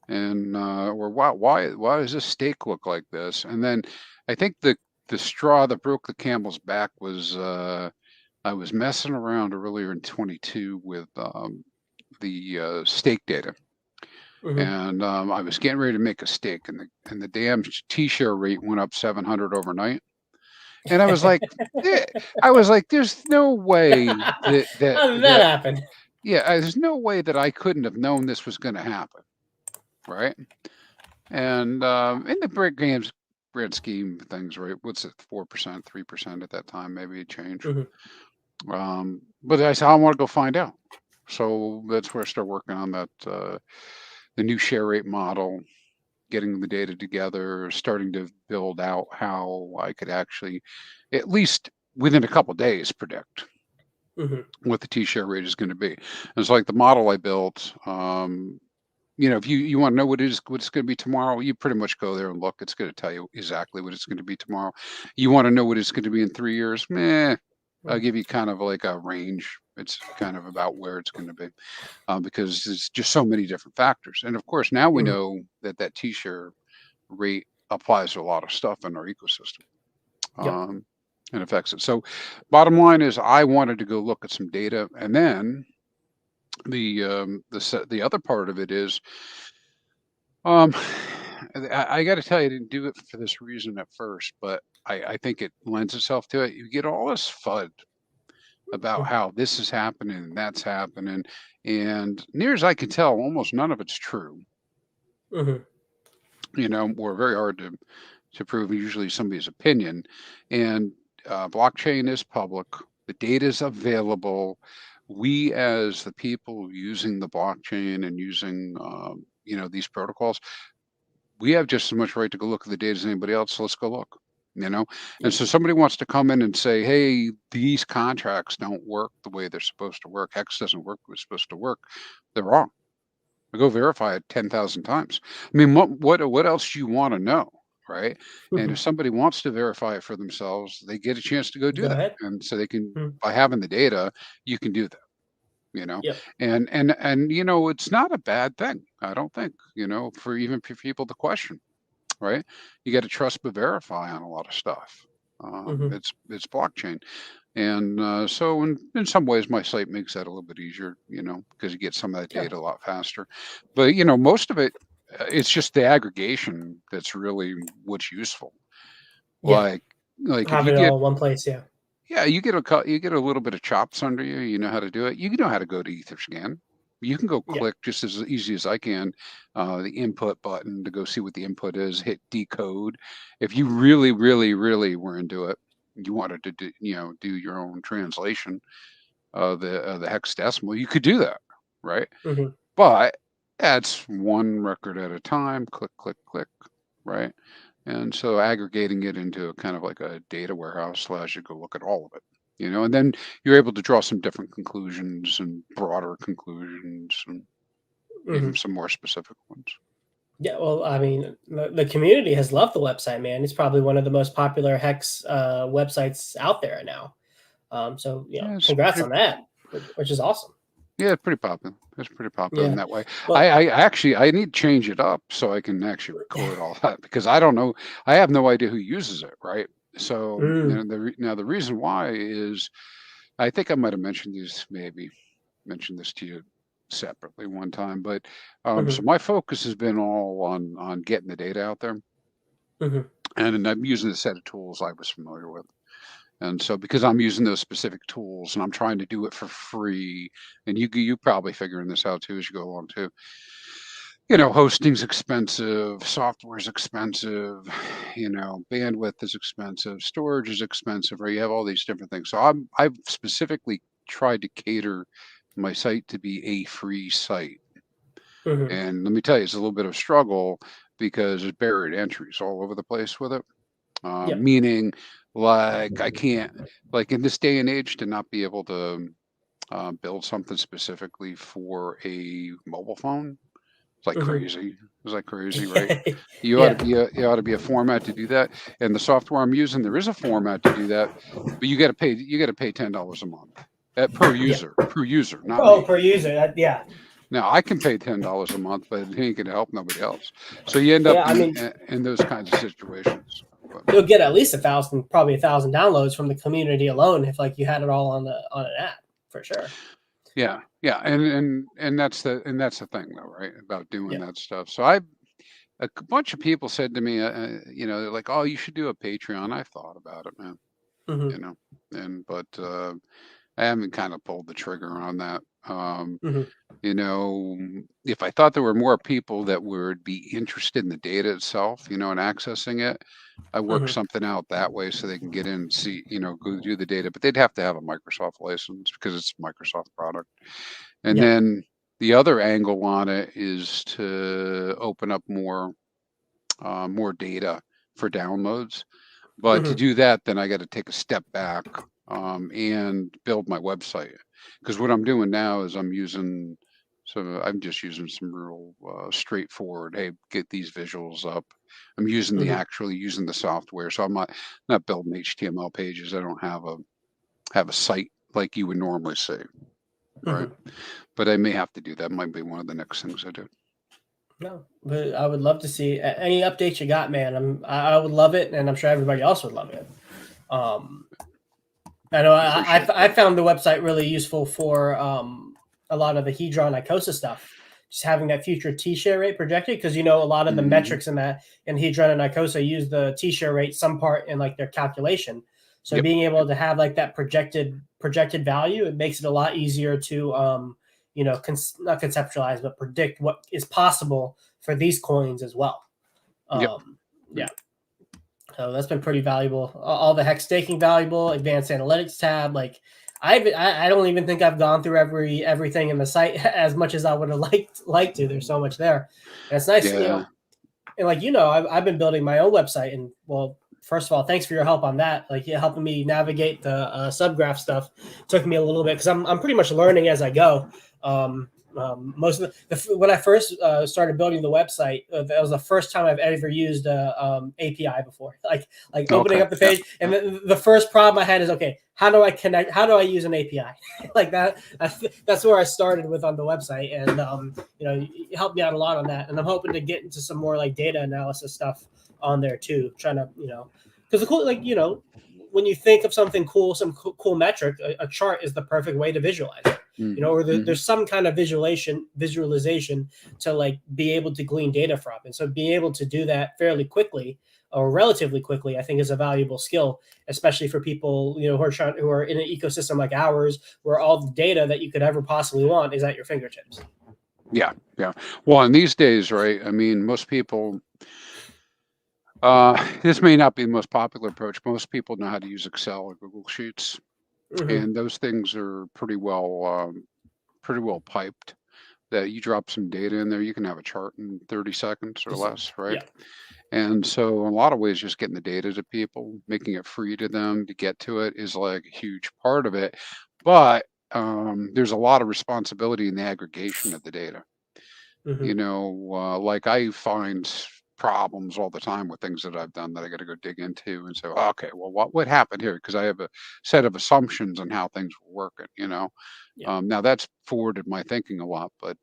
And or why does this steak look like this? And then I think the straw that broke the camel's back was I was messing around earlier in 22 with the steak data, Mhm. and I was getting ready to make a steak, and the damn T-share rate went up 700 overnight, and I was like, eh, there's no way that How did that happen? yeah, there's no way that I couldn't have known this was going to happen, right? And in the grand scheme of things, right? What's it, 4%, 3% at that time? Maybe it changed. Mhm. But I said I want to go find out. So that's where I started working on that, the new share rate model, getting the data together, starting to build out how I could actually, at least within a couple days, predict Mhm. what the T-share rate is going to be. And it's like the model I built. If you want to know what it's going to be tomorrow, you pretty much go there and look. It's going to tell you exactly what it's going to be tomorrow. You want to know what it's going to be in 3 years? Meh. I'll Mhm. give you kind of like a range. It's kind of about where it's going to be, because there's just so many different factors. And of course, now we Mhm. know that T-share rate applies to a lot of stuff in our ecosystem, Yep. um, and affects it. So, bottom line is, I wanted to go look at some data, and then the other part of it is, Um, I got to tell you, I didn't do it for this reason at first, but I think it lends itself to it. You get all this FUD about Mhm. how this is happening and that's happening, and near as I can tell, almost none of it's true. Mhm. Or very hard to prove. Usually somebody's opinion, and blockchain is public. The data is available. We, as the people using the blockchain and using these protocols, we have just as much right to go look at the data as anybody else. So let's go look. You know, and Yep. so somebody wants to come in and say, "Hey, these contracts don't work the way they're supposed to work. Hex doesn't work the way it's supposed to work." They're wrong. Go verify it 10,000 times. I mean, what else do you want to know, right? And if Mhm. somebody wants to verify it for themselves, they get a chance to go do Go that, ahead. and so they can, Mhm. by having the data, you can do that. You know, Yep. and it's not a bad thing. I don't think, for even for people to question, right? You got to trust but verify on a lot of stuff. Mhm. It's blockchain, and so in some ways, my site makes that a little bit easier, because you get some of that Yeah. data a lot faster. But most of it, it's just the aggregation that's really what's useful. Yeah. Like like if you Having it get all in one place. Yeah. yeah, you get a little bit of chops under you. You know how to do it. You know how to go to Etherscan. You can go Yeah. click just as easy as I can, the input button to go see what the input is. Hit decode. If you really, really, really were into it, you wanted to do your own translation of the hexadecimal, you could do that, right? Mhm. But that's one record at a time. Click, click, click, right? And so aggregating it into a kind of like a data warehouse allows you to go look at all of it, and then you're able to draw some different conclusions and broader conclusions and even Mhm. some more specific ones. Yeah, well, I mean, the community has loved the website, man. It's probably one of the most popular Hex websites out there now. So, Yeah, it's congrats pretty, on that, which is awesome. yeah, pretty popular. It's pretty popular in Yeah. that way. I, Well, I actually I need to change it up so I can actually record all that, because I don't know. I have no idea who uses it, right? So mm, now the reason why is, I think I might have mentioned this to you separately one time, but so mhm, my focus has been all on getting the data out there, mhm, and I'm using a set of tools I was familiar with. And so because I'm using those specific tools and I'm trying to do it for free, and you probably figuring this out too as you go along too. Hosting's expensive, software's expensive, bandwidth is expensive, storage is expensive, right? You have all these different things. So I've specifically tried to cater my site to be a free site. Mhm. And let me tell you, it's a little bit of a struggle because there's barrier to entries all over the place with it. Yep. Meaning, like, I can't, like in this day and age, to not be able to build something specifically for a mobile phone. It's like Mhm. crazy. It's like crazy, right? Yeah. You ought to be a format to do that. And the software I'm using, there is a format to do that, but you got to pay $10 a month per Yeah. user, not Oh, me. per user. Yeah. Now I can pay $10 a month, but it ain't gonna help nobody else. So you end up Yeah. I mean, in those kinds of situations. But you'll get at least probably 1,000 downloads from the community alone if like you had it all on an app for sure. yeah, and that's the thing though, right? About doing Yeah. that stuff. So a bunch of people said to me, they're like, "Oh, you should do a Patreon." I thought about it, man. Hmm. You know, but I haven't kind of pulled the trigger on that. Hmm. If I thought there were more people that would be interested in the data itself, and accessing it, I work Hmm. something out that way so they can get in and see, go do the data. But they'd have to have a Microsoft license because it's a Microsoft product. And Yeah. then the other angle on it is to open up more data for downloads. But to Hmm. do that, then I got to take a step back and build my website. Because what I'm doing now is I'm just using some real straightforward, hey, get these visuals up. I'm using Hmm. using the software. So I'm not building HTML pages. I don't have a site like you would normally see, right? Hmm. But I may have to do that. Might be one of the next things I do. No, but I would love to see any updates you got, man. I would love it, and I'm sure everybody else would love it. Um, I know Appreciate I that. found the website really useful for a lot of the Hedron Icosa stuff. Just having that future T-share rate projected, because a lot of the Hmm. metrics in Hedron and Icosa use the T-share rate some part in like their calculation. So Yep. being able Yep. to have like that projected value, it makes it a lot easier to not conceptualize but predict what is possible for these coins as well. Yep. Yeah. So that's been pretty valuable. All the hex staking valuable, advanced analytics tab. Like I don't even think I've gone through everything in the site as much as I would have liked to. There's so much there, and it's nice, Yeah. and like I've been building my own website, and well, first of all, thanks for your help on that. Like you helping me navigate the subgraph stuff took me a little bit because I'm pretty much learning as I go. Most of when I first started building the website, that was the first time I've ever used a API before. Like opening Okay. up the Yeah. page, and the first problem I had is okay, how do I connect? How do I use an API? Like that. That's where I started with on the website, and you helped me out a lot on that. And I'm hoping to get into some more like data analysis stuff on there too, trying to because the cool when you think of something cool, some cool metric, a chart is the perfect way to visualize it. Hmm. Or Hmm. there's some kind of visualization to like be able to glean data from, and so being able to do that fairly quickly or relatively quickly, I think, is a valuable skill, especially for people who are in an ecosystem like ours, where all the data that you could ever possibly want is at your fingertips. Yeah. Yeah. Well, in these days, right? I mean, most people. This may not be the most popular approach. Most people know how to use Excel or Google Sheets, Hmm. and those things are pretty well piped. That you drop some data in there, you can have a chart in 30 seconds or Just less, right? yeah. And so, in a lot of ways, just getting the data to people, making it free to them to get to it, is like a huge part of it. But there's a lot of responsibility in the aggregation of the data. Hmm. Like I find problems all the time with things that I've done that I got to go dig into and say, "Oh, okay, well, what happened here?" Because I have a set of assumptions on how things were working. Yeah. Now that's forwarded my thinking a lot, but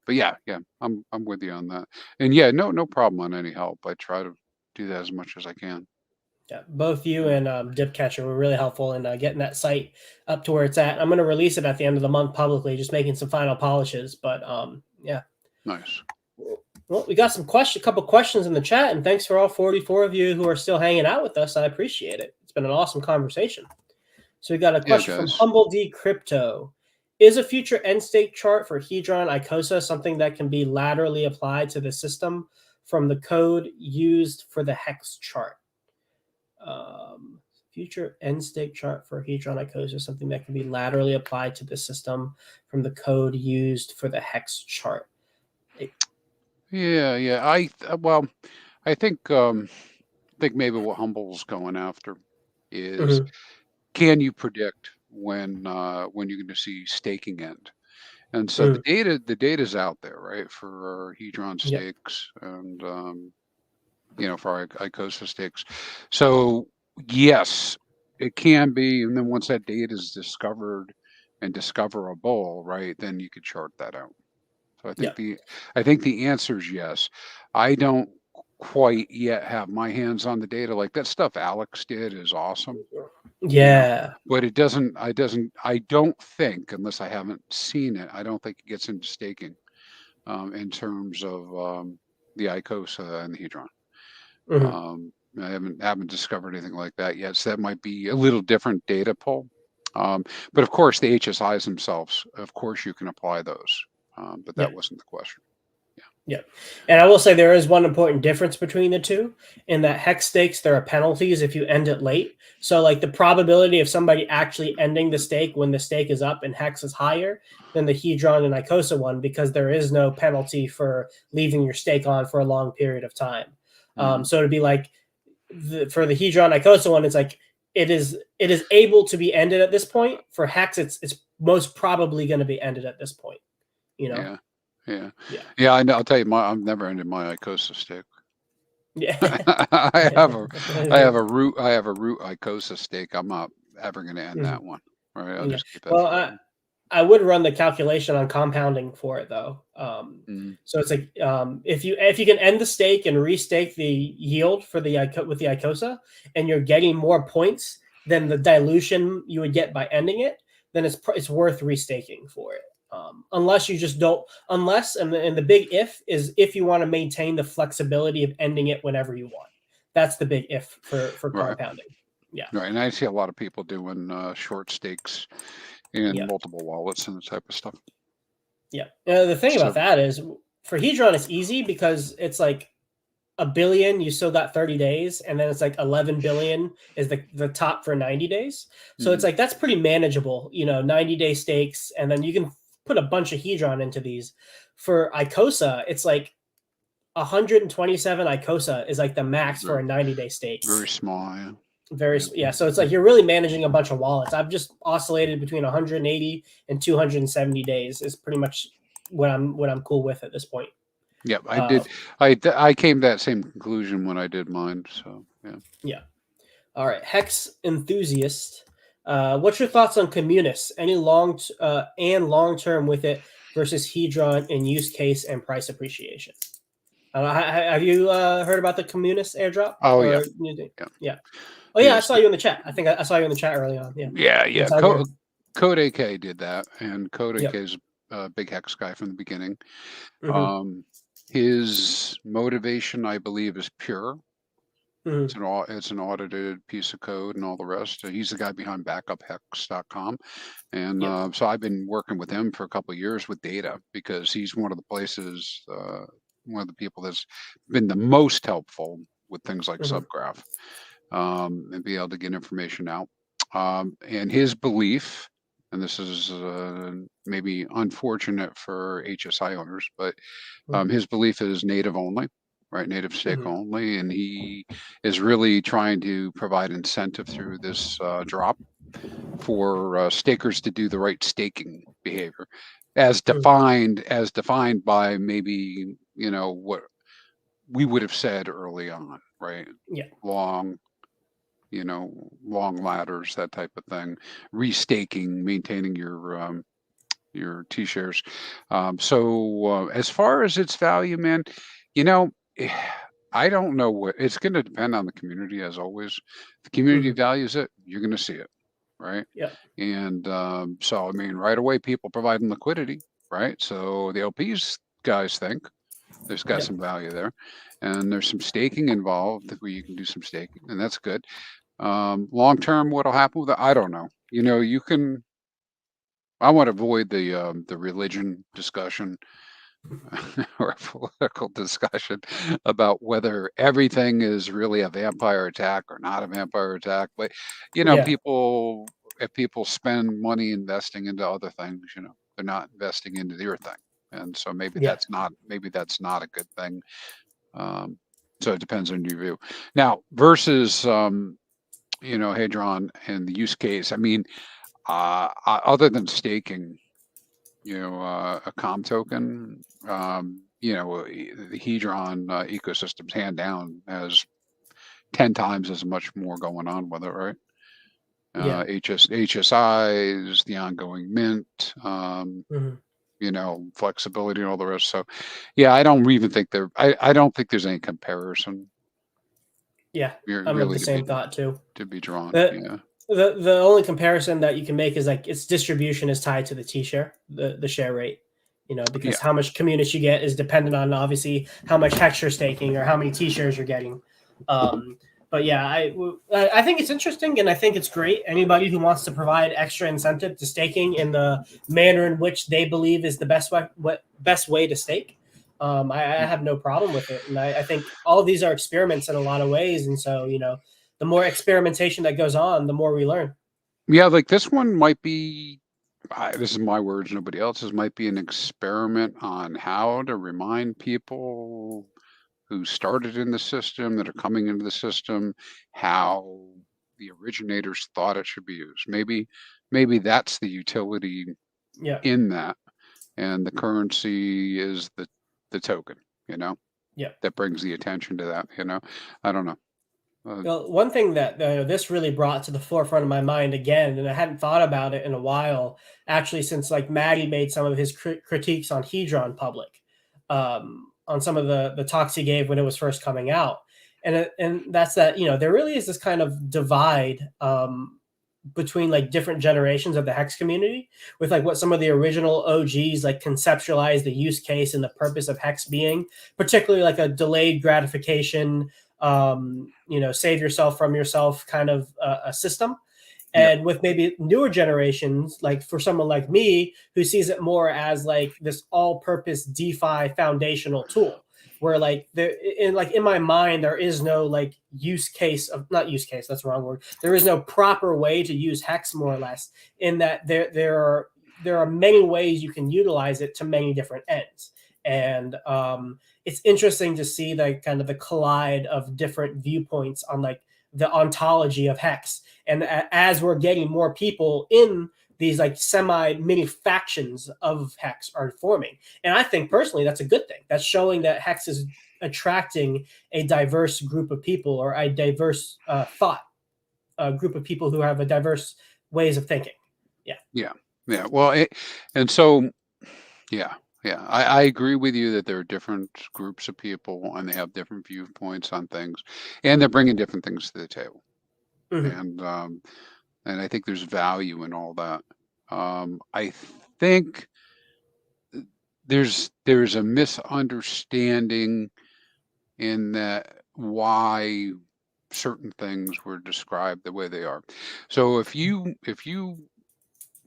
yeah, I'm with you on that. And yeah, no problem on any help. I try to do that as much as I can. Yeah, both you and Dipcatcher were really helpful in getting that site up to where it's at. I'm going to release it at the end of the month publicly, just making some final polishes. But yeah, Nice. well, we got a couple questions in the chat, and thanks for all 44 of you who are still hanging out with us. I appreciate it. It's been an awesome conversation. So we got a Yeah, question from guys. Humble D Crypto. Is a future end state chart for Hedron Icosa something that can be laterally applied to the system from the code used for the Hex chart? Future end state chart for Hedron Icosa is something that can be laterally applied to the system from the code used for the Hex chart. Yeah. Well, I think maybe what Humble's going after is, can you predict when you're going to see staking end? And so the data's out there, right, for Hedron Yep. stakes and for Icosa stakes. So yes, it can be, and then once that data is discovered and discoverable, right, then you could chart that out. So I think the answer is yes. I don't quite yet have my hands on the data. Like that stuff Alex did is awesome. Yeah. But I don't think, unless I haven't seen it, I don't think it gets into staking in terms of the Icosa and the Hedron. I haven't discovered anything like that yet. So that might be a little different data pull. But of course, the HSIs themselves, of course, you can apply those. But that wasn't the question. Yeah. And I will say there is one important difference between the two. In that Hex stakes, there are penalties if you end it late. So like the probability of somebody actually ending the stake when the stake is up in Hex is higher than the Hedron and Icosa one, because there is no penalty for leaving your stake on for a long period of time. So it'd be like for the Hedron Icosa one, it's like it is able to be ended at this point. For Hex, it's most probably going to be ended at this point. Yeah. I know. I'll tell you, I've never ended my Icosa stake. Yeah. I have a root Icosa stake. I'm not ever going to end that one. All right. I'll just keep that. Well, I would run the calculation on compounding for it though. So it's like if you can end the stake and restake the yield for with the Icosa, and you're getting more points than the dilution you would get by ending it, then it's worth restaking for it. Unless you just don't, and the big if is if you want to maintain the flexibility of ending it whenever you want. That's the big if for compounding. Yeah. Right. And I see a lot of people doing short stakes in multiple wallets and that type of stuff. Yeah. The thing about that is for Hedron, it's easy because it's like $1 billion, you still got 30 days, and then it's like 11 billion is the top for 90 days. So it's like that's pretty manageable, 90-day stakes, and then you can put a bunch of Hedron into these. For Icosa, it's like 127 Icosa is like the max for a 90-day stakes. Very small, yeah. So it's like you're really managing a bunch of wallets. I've just oscillated between 180 and 270 days is pretty much what I'm cool with at this point. Yep, I did. I came to that same conclusion when I did mine. So yeah. All right, Hex enthusiast. What's your thoughts on Communis? Any long term with it versus Hedron in use case and price appreciation? Have you heard about the Communis airdrop? Oh yeah. Oh yeah, I saw you in the chat. I think I saw you in the chat early on. Yeah. Code AK did that, and Code AK is a big Hex guy from the beginning. His motivation, I believe, is pure. It's an audited piece of code and all the rest. He's the guy behind backuphex.com. And so I've been working with him for a couple of years with data, because he's one of the places, one of the people that's been the most helpful with things like Subgraph, and be able to get information out. And his belief, and this is maybe unfortunate for HSI owners, but his belief is native only. Right, native stake only, and he is really trying to provide incentive through this drop for stakers to do the right staking behavior, as defined by maybe what we would have said early on, right? Yeah, long ladders, that type of thing, restaking, maintaining your T-shares. So as far as its value, man, I don't know what it's going to depend on the community, as always. If the community values it, you're going to see it, right? Yeah. And so, I mean, right away, people providing liquidity, right? So the LPs guys think there's got some value there, and there's some staking involved where you can do some staking, and that's good. Long term, what'll happen with it, I don't know. You can. I want to avoid the religion discussion or political discussion about whether everything is really a vampire attack or not a vampire attack. But Yeah, people, if people spend money investing into other things, they're not investing into their thing, and so yeah, maybe that's not a good thing. Um, so it depends on your view. Now versus Hadron and the use case. I mean, other than staking, a COM token, the Hedron ecosystem's hand down has 10 times as much more going on with it, right? yeah. HSIs, the ongoing mint, Hmm. flexibility and all the rest. So, yeah, I don't even think I don't think there's any comparison Yeah, I'm of really the same thought too. to be drawn. The Yeah. the only comparison that you can make is like its distribution is tied to the T share, the share rate. Yeah. Because how much community you get is dependent on obviously how much hex you're staking or how many T shares you're getting. Um, but yeah, I think it's interesting and I think it's great. Anybody who wants to provide extra incentive to staking in the manner in which they believe is the best way to stake. I have no problem with it, and I think all of these are experiments in a lot of ways, and so the more experimentation that goes on, the more we learn. Yeah, like this one might be, this is my words, nobody else's, might be an experiment on how to remind people who started in the system that are coming into the system how the originators thought it should be used. Maybe that's the utility Yeah, in that, and the currency is the token, you know, yeah. that brings the attention to that, I don't know. Well, one thing that this really brought to the forefront of my mind again, and I hadn't thought about it in a while, actually, since like Maddie made some of his critiques on Hedron public, on some of the talks he gave when it was first coming out, and that's that there really is this kind of divide between like different generations of the Hex community, with like what some of the original OGs like conceptualize the use case and the purpose of Hex being, particularly like a delayed gratification, save yourself from yourself kind of a system. Yeah, And with maybe newer generations, like for someone like me who sees it more as like this all-purpose DeFi foundational tool, where like in my mind there is no like use case of not use case, that's the wrong word. There is no proper way to use Hex, more or less, in that there are many ways you can utilize it to many different ends. And it's interesting to see the kind of the collide of different viewpoints on like the ontology of Hex. And as we're getting more people in, these like semi mini factions of Hex are forming. And I think personally that's a good thing. That's showing that Hex is attracting a diverse group of people, or a diverse thought group of people who have a diverse ways of thinking. Yeah. yeah, yeah. Well, and so yeah, yeah. I agree with you that there are different groups of people and they have different viewpoints on things, and they're bringing different things to the table. Hmm. And I think there's value in all that. I think there's a misunderstanding in that why certain things were described the way they are. So if you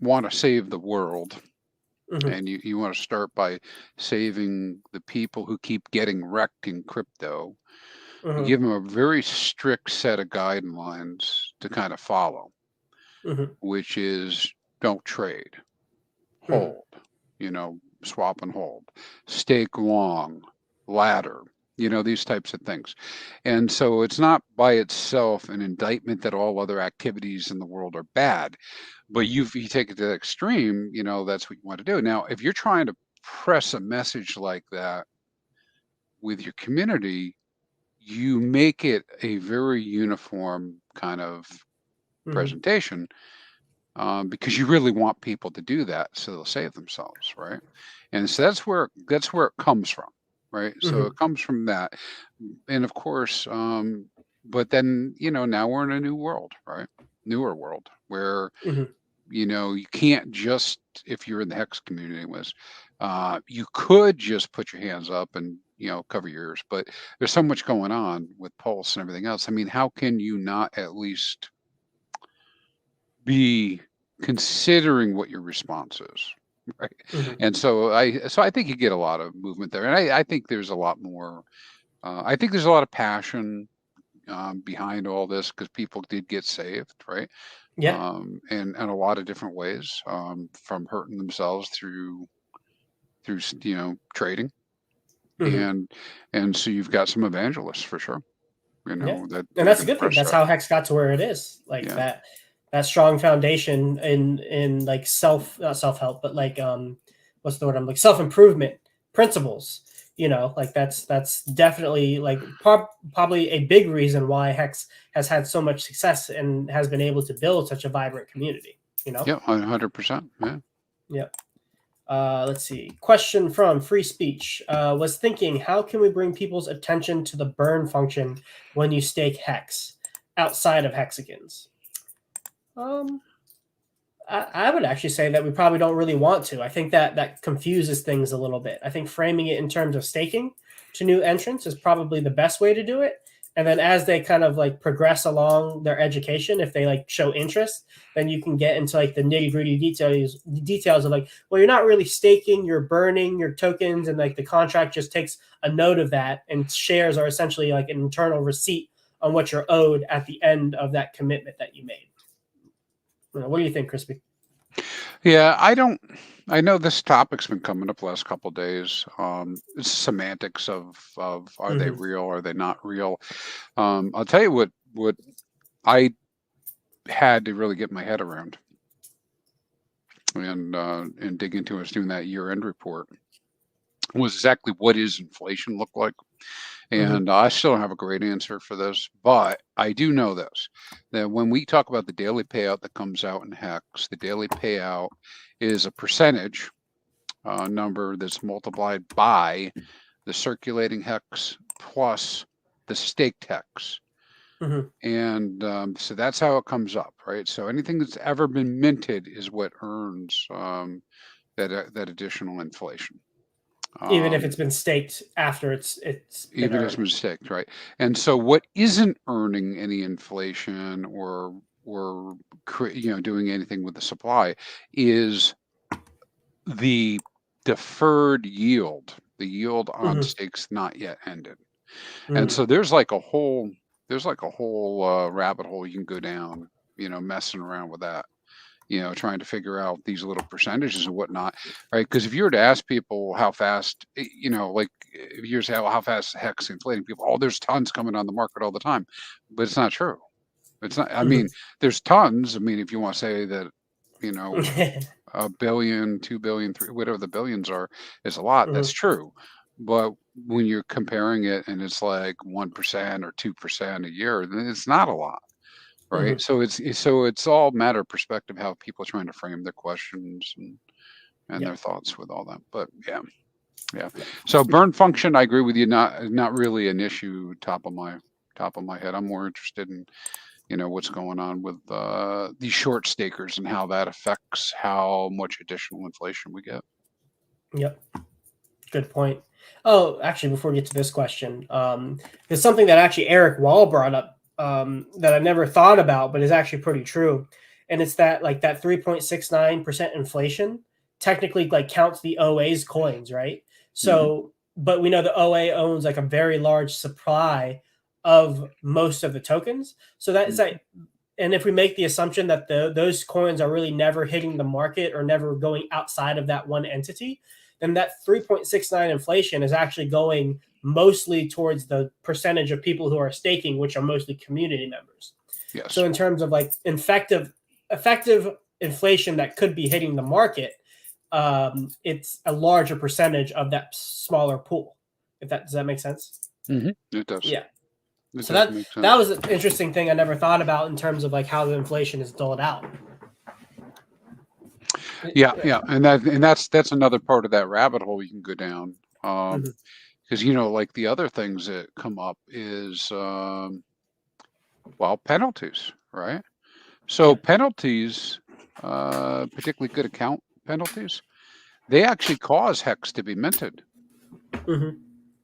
want to save the world, Hmm. and you want to start by saving the people who keep getting wrecked in crypto, you Hmm. give them a very strict set of guidelines to kind of follow, Hmm. which is don't trade, Hmm. hold, swap and hold, stake long, ladder, these types of things. And so it's not by itself an indictment that all other activities in the world are bad, but you take it to the extreme, that's what you want to do. Now, if you're trying to press a message like that with your community, you make it a very uniform kind of Hmm. presentation, because you really want people to do that so they'll save themselves, right? And so that's where it comes from, right? So it Hmm. comes from that, and of course, but then now we're in a new world, right? Newer world where Hmm. you can't just, if you're in the Hex community anyways, you could just put your hands up and cover your ears, but there's so much going on with Pulse and everything else. I mean, how can you not at least be considering what your response is, right? Mhm. And so I think you get a lot of movement there, and I think there's a lot more. I think there's a lot of passion behind all this because people did get saved, right? Yeah. In a lot of different ways, from hurting themselves through trading, Mhm. and so you've got some evangelists for sure, Yeah. that And are that's a going to good thing. push That's that. how Hex got to where it is. Like Yeah, that strong foundation in like not self-help, but like what's the word I'm like self-improvement principles. Like that's definitely like probably a big reason why Hex has had so much success and has been able to build such a vibrant community. yeah, 100%. Yeah. Yeah. Let's see. Question from Free Speech was thinking, how can we bring people's attention to the burn function when you stake Hex outside of hexagons? Um, I would actually say that we probably don't really want to. I think that confuses things a little bit. I think framing it in terms of staking to new entrants is probably the best way to do it. And then as they kind of like progress along their education, if they like show interest, then you can get into like the nitty gritty details of like, well, you're not really staking, you're burning your tokens, and like the contract just takes a note of that, and shares are essentially like an internal receipt on what you're owed at the end of that commitment that you made. What do you think, Crispy? Yeah, I know this topic's been coming up the last couple of days. It's semantics of are they Mm-hmm. real, are they not real? I'll tell you what I had to really get my head around and dig into. I was doing that year-end report, was exactly what does inflation look like? Mm-hmm. And I still don't have a great answer for this, but I do know this, that when we talk about the daily payout that comes out in Hex, the daily payout is a percentage number that's multiplied by the circulating Hex plus the staked Hex. Mm-hmm. And so that's how it comes up, right? So anything that's ever been minted is what earns that additional inflation. Even if Um, it's been staked after it's been Even as earned. mistaked, right? And so what isn't earning any inflation or doing anything with the supply is the deferred yield, the yield on Mm-hmm. stakes not yet ended. And Mm-hmm. so there's like a whole rabbit hole you can go down, messing around with that, trying to figure out these little percentages and whatnot, right? Because if you were to ask people how fast, like if you were to say, well, how fast is Hex inflating, people, oh, there's tons coming on the market all the time, but it's not true. It's not. I mean, there's tons. I mean, if you want to say that, you know, Mm-hmm. a billion, 2 billion, three, whatever the billions are, is a lot. That's Mm-hmm. true. But when you're comparing it and it's like 1% or 2% a year, then it's not a lot, right? Mm-hmm. So it's all matter of perspective how people are trying to frame their questions and Yeah. their thoughts with all that. But yeah. So burn function, I agree with you. Not really an issue top of my head. I'm more interested in what's going on with these short stakers and how that affects how much additional inflation we get. Yep. Good point. Oh, actually, before we get to this question, there's something that actually Eric Wall brought up that I never thought about, but is actually pretty true. And it's that like that 3.69% inflation technically like counts the OA's coins, right? Hmm. So, but we know the OA owns like a very large supply of most of the tokens. So that's Hmm. like, and if we make the assumption that those coins are really never hitting the market or never going outside of that one entity, then that 3.69 inflation is actually going mostly towards the percentage of people who are staking, which are mostly community members. Yes. So in terms of like effective inflation that could be hitting the market, it's a larger percentage of that smaller pool. If that does that make sense? It does. Yeah. It So does that make that sense. was an interesting thing I never thought about in terms of like how the inflation is doled out. Yeah, and that's another part of that rabbit hole you can go down. Mhm. Because like the other things that come up is well, penalties, right? So Yeah. penalties, particularly good account penalties, they actually cause Hex to be minted Hmm.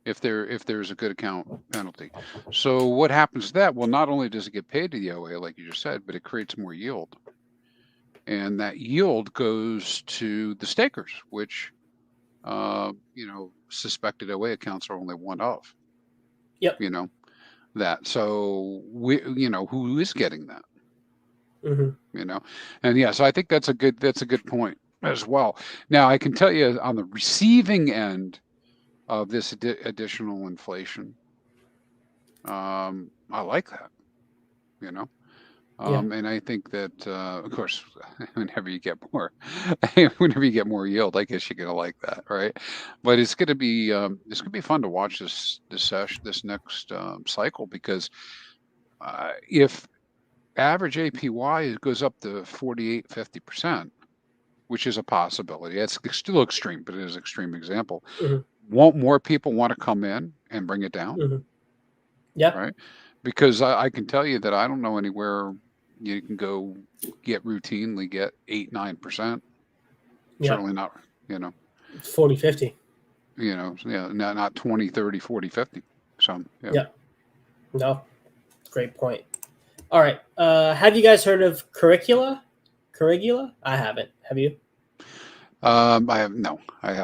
if there's a good account penalty. So what happens to that? Well, not only does it get paid to the OA, like you just said, but it creates more yield. and that yield goes to the stakers, which suspected OA accounts are only one of, Yep. That. So who is getting that? Mm-hmm. And yeah, so I think that's a good point as well. Now I can tell you on the receiving end of this additional inflation, I like that, you know. Yeah. And I think that, of course, whenever you get more, yield, I guess you're gonna like that, right? But it's gonna be fun to watch this next cycle, because if average APY goes up to 48-50%, which is a possibility. It's still extreme, but it is an extreme example. Mm-hmm. Won't more people want to come in and bring it down, Mm-hmm. Yeah. right? Because I can tell you that I don't know anywhere you can go routinely get 8-9%. Yeah. Certainly not, you know, 40-50. yeah, not 20, 30, 40, 50. So yeah. Yeah. No. Great point. All right. Have you guys heard of Curricula? Curricula? I haven't. Have you? I have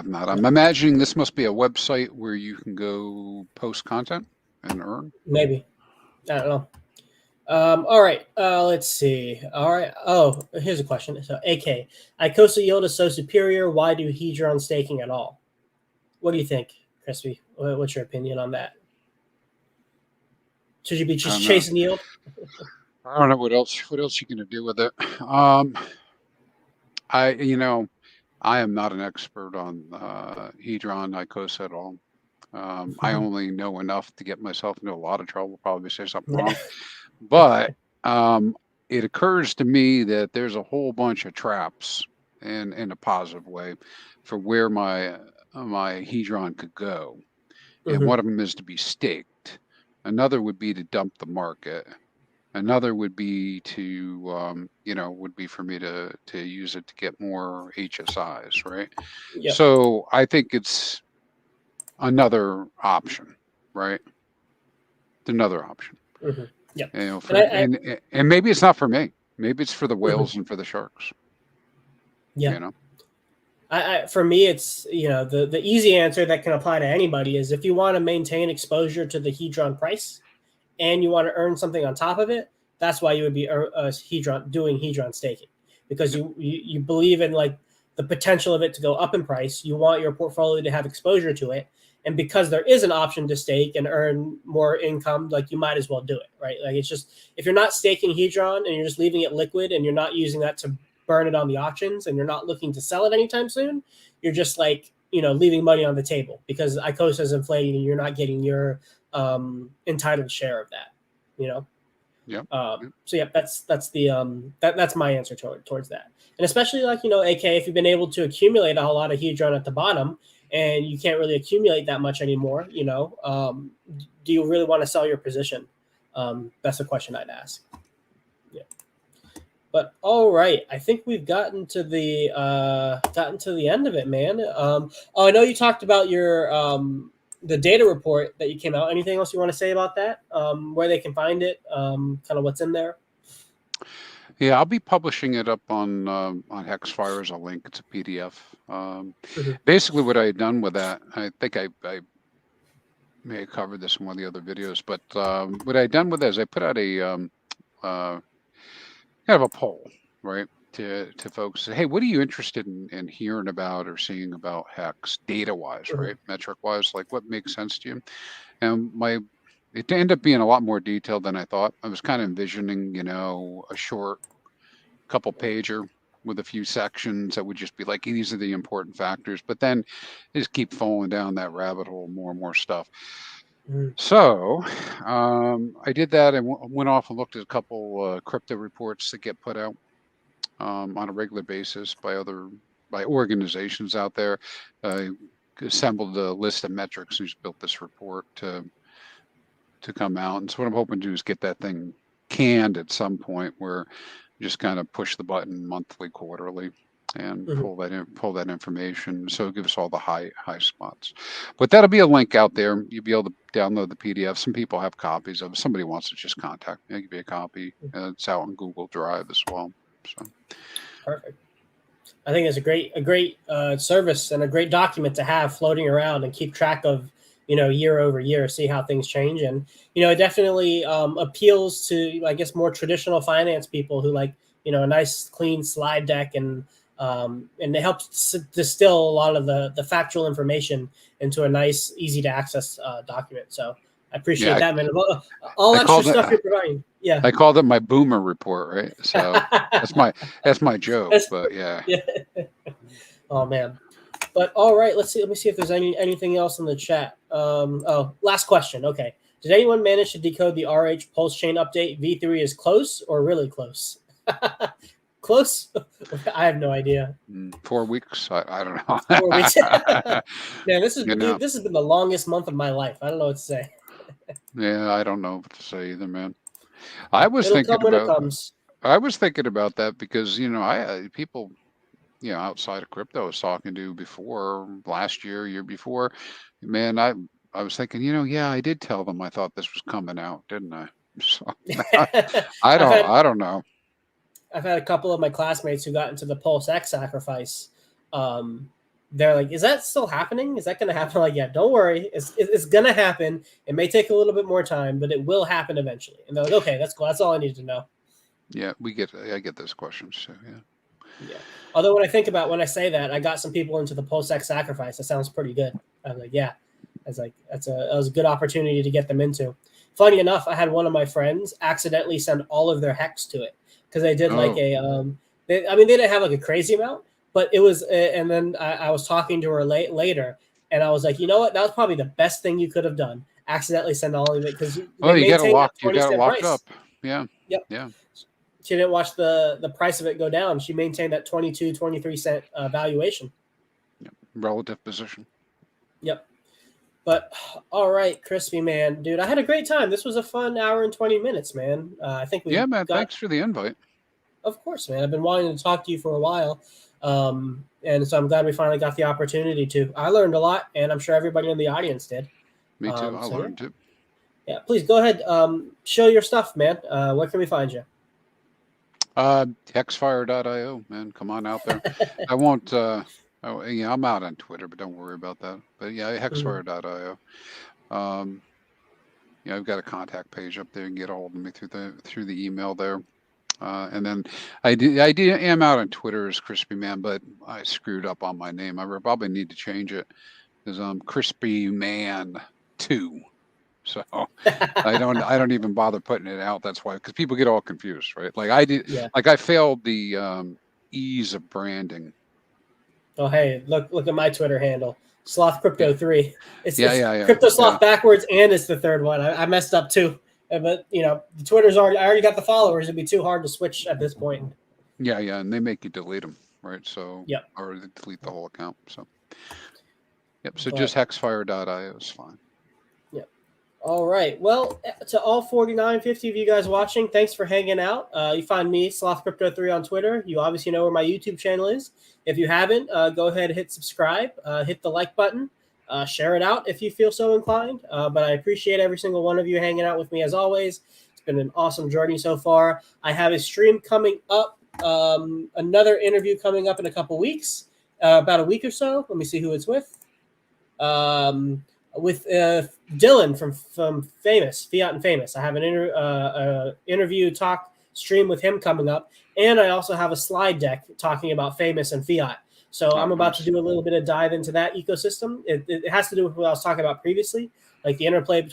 not. I'm imagining this must be a website where you can go post content and earn. Maybe. I don't know. All right. Let's see. All right. Oh, here's a question. So, AK, Icosa yield is so superior. Why do Hedron staking at all? What do you think, Crispy? What's your opinion on that? Should you be I just don't know. chasing yield? I don't know what else you're gonna do with it. I am not an expert on Hedron Icosa at all. I only know enough to get myself into a lot of trouble, probably say something wrong. But it occurs to me that there's a whole bunch of traps in a positive way for where my Hedron could go. And Mm-hmm. one of them is to be staked. Another would be to dump the market. Another would be to, for me to use it to get more HSIs, right? Yep. So I think it's another option, right? It's another option. Mm-hmm. Yep. And maybe it's not for me. Maybe it's for the whales Mm-hmm. and for the sharks. Yeah. For me, it's the easy answer that can apply to anybody is if you want to maintain exposure to the Hedron price and you want to earn something on top of it, that's why you would be doing Hedron staking, because you believe in like the potential of it to go up in price. You want your portfolio to have exposure to it, and because there is an option to stake and earn more income, like you might as well do it, right? Like it's just, if you're not staking Hedron and you're just leaving it liquid and you're not using that to burn it on the auctions and you're not looking to sell it anytime soon, you're just like leaving money on the table because Icosa is inflating and you're not getting your entitled share of that. Yeah. So yeah, that's my answer towards that. And especially like AK, if you've been able to accumulate a whole lot of Hedron at the bottom and you can't really accumulate that much anymore, do you really want to sell your position? That's the question I'd ask. Yeah. But all right, I think we've gotten to the end of it, man. I know you talked about your the data report that you came out. Anything else you want to say about that? Where they can find it? Kind of what's in there? Yeah, I'll be publishing it up on Hexfire as a link. It's a PDF. Basically, what I had done with that, I think I may have covered this in one of the other videos, but what I had done with that is I put out a kind of a poll, right, to folks. Say, hey, what are you interested in hearing about or seeing about Hex data wise, right, metric wise? Like, what makes sense to you? And it ended up being a lot more detailed than I thought. I was kind of envisioning, a short couple pager with a few sections that would just be like, these are the important factors. But then just keep falling down that rabbit hole, more and more stuff. So I did that and went off and looked at a couple crypto reports that get put out on a regular basis by organizations out there. Assembled a list of metrics who's built this report to come out. And so what I'm hoping to do is get that thing canned at some point where just kind of push the button monthly, quarterly, and pull that information. So give us all the high spots. But that'll be a link out there. You'll be able to download the PDF. Some people have copies of it. Somebody wants to just contact me, I'll give you a copy. It's out on Google Drive as well. So Perfect. I think it's a great service and a great document to have floating around and keep track of, year over year, see how things change. And, it definitely appeals to, I guess, more traditional finance people who like, a nice clean slide deck, and it helps distill a lot of the factual information into a nice, easy to access document. So I appreciate that, man. All extra stuff you're providing. Yeah. I called it my boomer report, right? So that's my joke, but yeah. Oh man. But all right, let me see if there's anything else in the chat. Last question. Okay. Did anyone manage to decode the RH PulseChain update? V3 is close or really close? Close? I have no idea. 4 weeks? I don't know. 4 weeks. Man, this has been the longest month of my life. I don't know what to say. Yeah, I don't know what to say either, man. I was thinking about that because people outside of crypto I was talking to before last year before, man, I was thinking, yeah, I did tell them I thought this was coming out, didn't I? So I don't know. I've had a couple of my classmates who got into the PulseX sacrifice. They're like, "Is that still happening? Is that going to happen?" Like, yeah, don't worry, it's going to happen. It may take a little bit more time, but it will happen eventually. And they're like, "Okay, that's cool. That's all I needed to know." Yeah, I get those questions too. Yeah. Although when I say that, I got some people into the PulseX sacrifice. That sounds pretty good. I was like, yeah. I was like, that was a good opportunity to get them into. Funny enough, I had one of my friends accidentally send all of their hex to it because they did like they didn't have like a crazy amount, but it was. And then I was talking to her later, and I was like, you know what? That was probably the best thing you could have done. Accidentally send all of it because you got it locked up. Yeah. Yep. Yeah. She didn't watch the price of it go down. She maintained that 22, 23 cent valuation. Yep. Relative position. Yep. But all right, ChrispyMan, dude, I had a great time. This was a fun hour and 20 minutes, man. I think man. Thanks for the invite. Of course, man. I've been wanting to talk to you for a while. And so I'm glad we finally got the opportunity to. I learned a lot, and I'm sure everybody in the audience did. Me too. I learned too. Yeah, please go ahead. Show your stuff, man. Where can we find you? Hexfire.io, man. Come on out there. I won't. I'm out on Twitter, but don't worry about that. But yeah, Hexfire.io. I've got a contact page up there. You can get a hold of me through the email there. And then I am out on Twitter as ChrispyMan, but I screwed up on my name. I probably need to change it because I'm ChrispyMan 2. So I don't even bother putting it out. That's why, because people get all confused, right? Like I did, like I failed the ease of branding. Oh, hey, look at my Twitter handle, Sloth Crypto 3. It's yeah. Crypto Sloth backwards, and it's the third one. I messed up too, but the Twitter's I already got the followers. It'd be too hard to switch at this point. Yeah, and they make you delete them, right? So or delete the whole account. So so just Hexfire.io is fine. All right. Well, to all 4950 of you guys watching, thanks for hanging out. You find me, Sloth Crypto 3 on Twitter. You obviously know where my YouTube channel is. If you haven't, go ahead and hit subscribe, hit the like button, share it out if you feel so inclined. But I appreciate every single one of you hanging out with me as always. It's been an awesome journey so far. I have a stream coming up, another interview coming up in a couple weeks, about a week or so. Let me see who it's with. With Dylan from Famous, Fiat and Famous. I have an interview talk stream with him coming up, and I also have a slide deck talking about Famous and Fiat. So I'm about to do a little bit of dive into that ecosystem. It has to do with what I was talking about previously, like the interplay between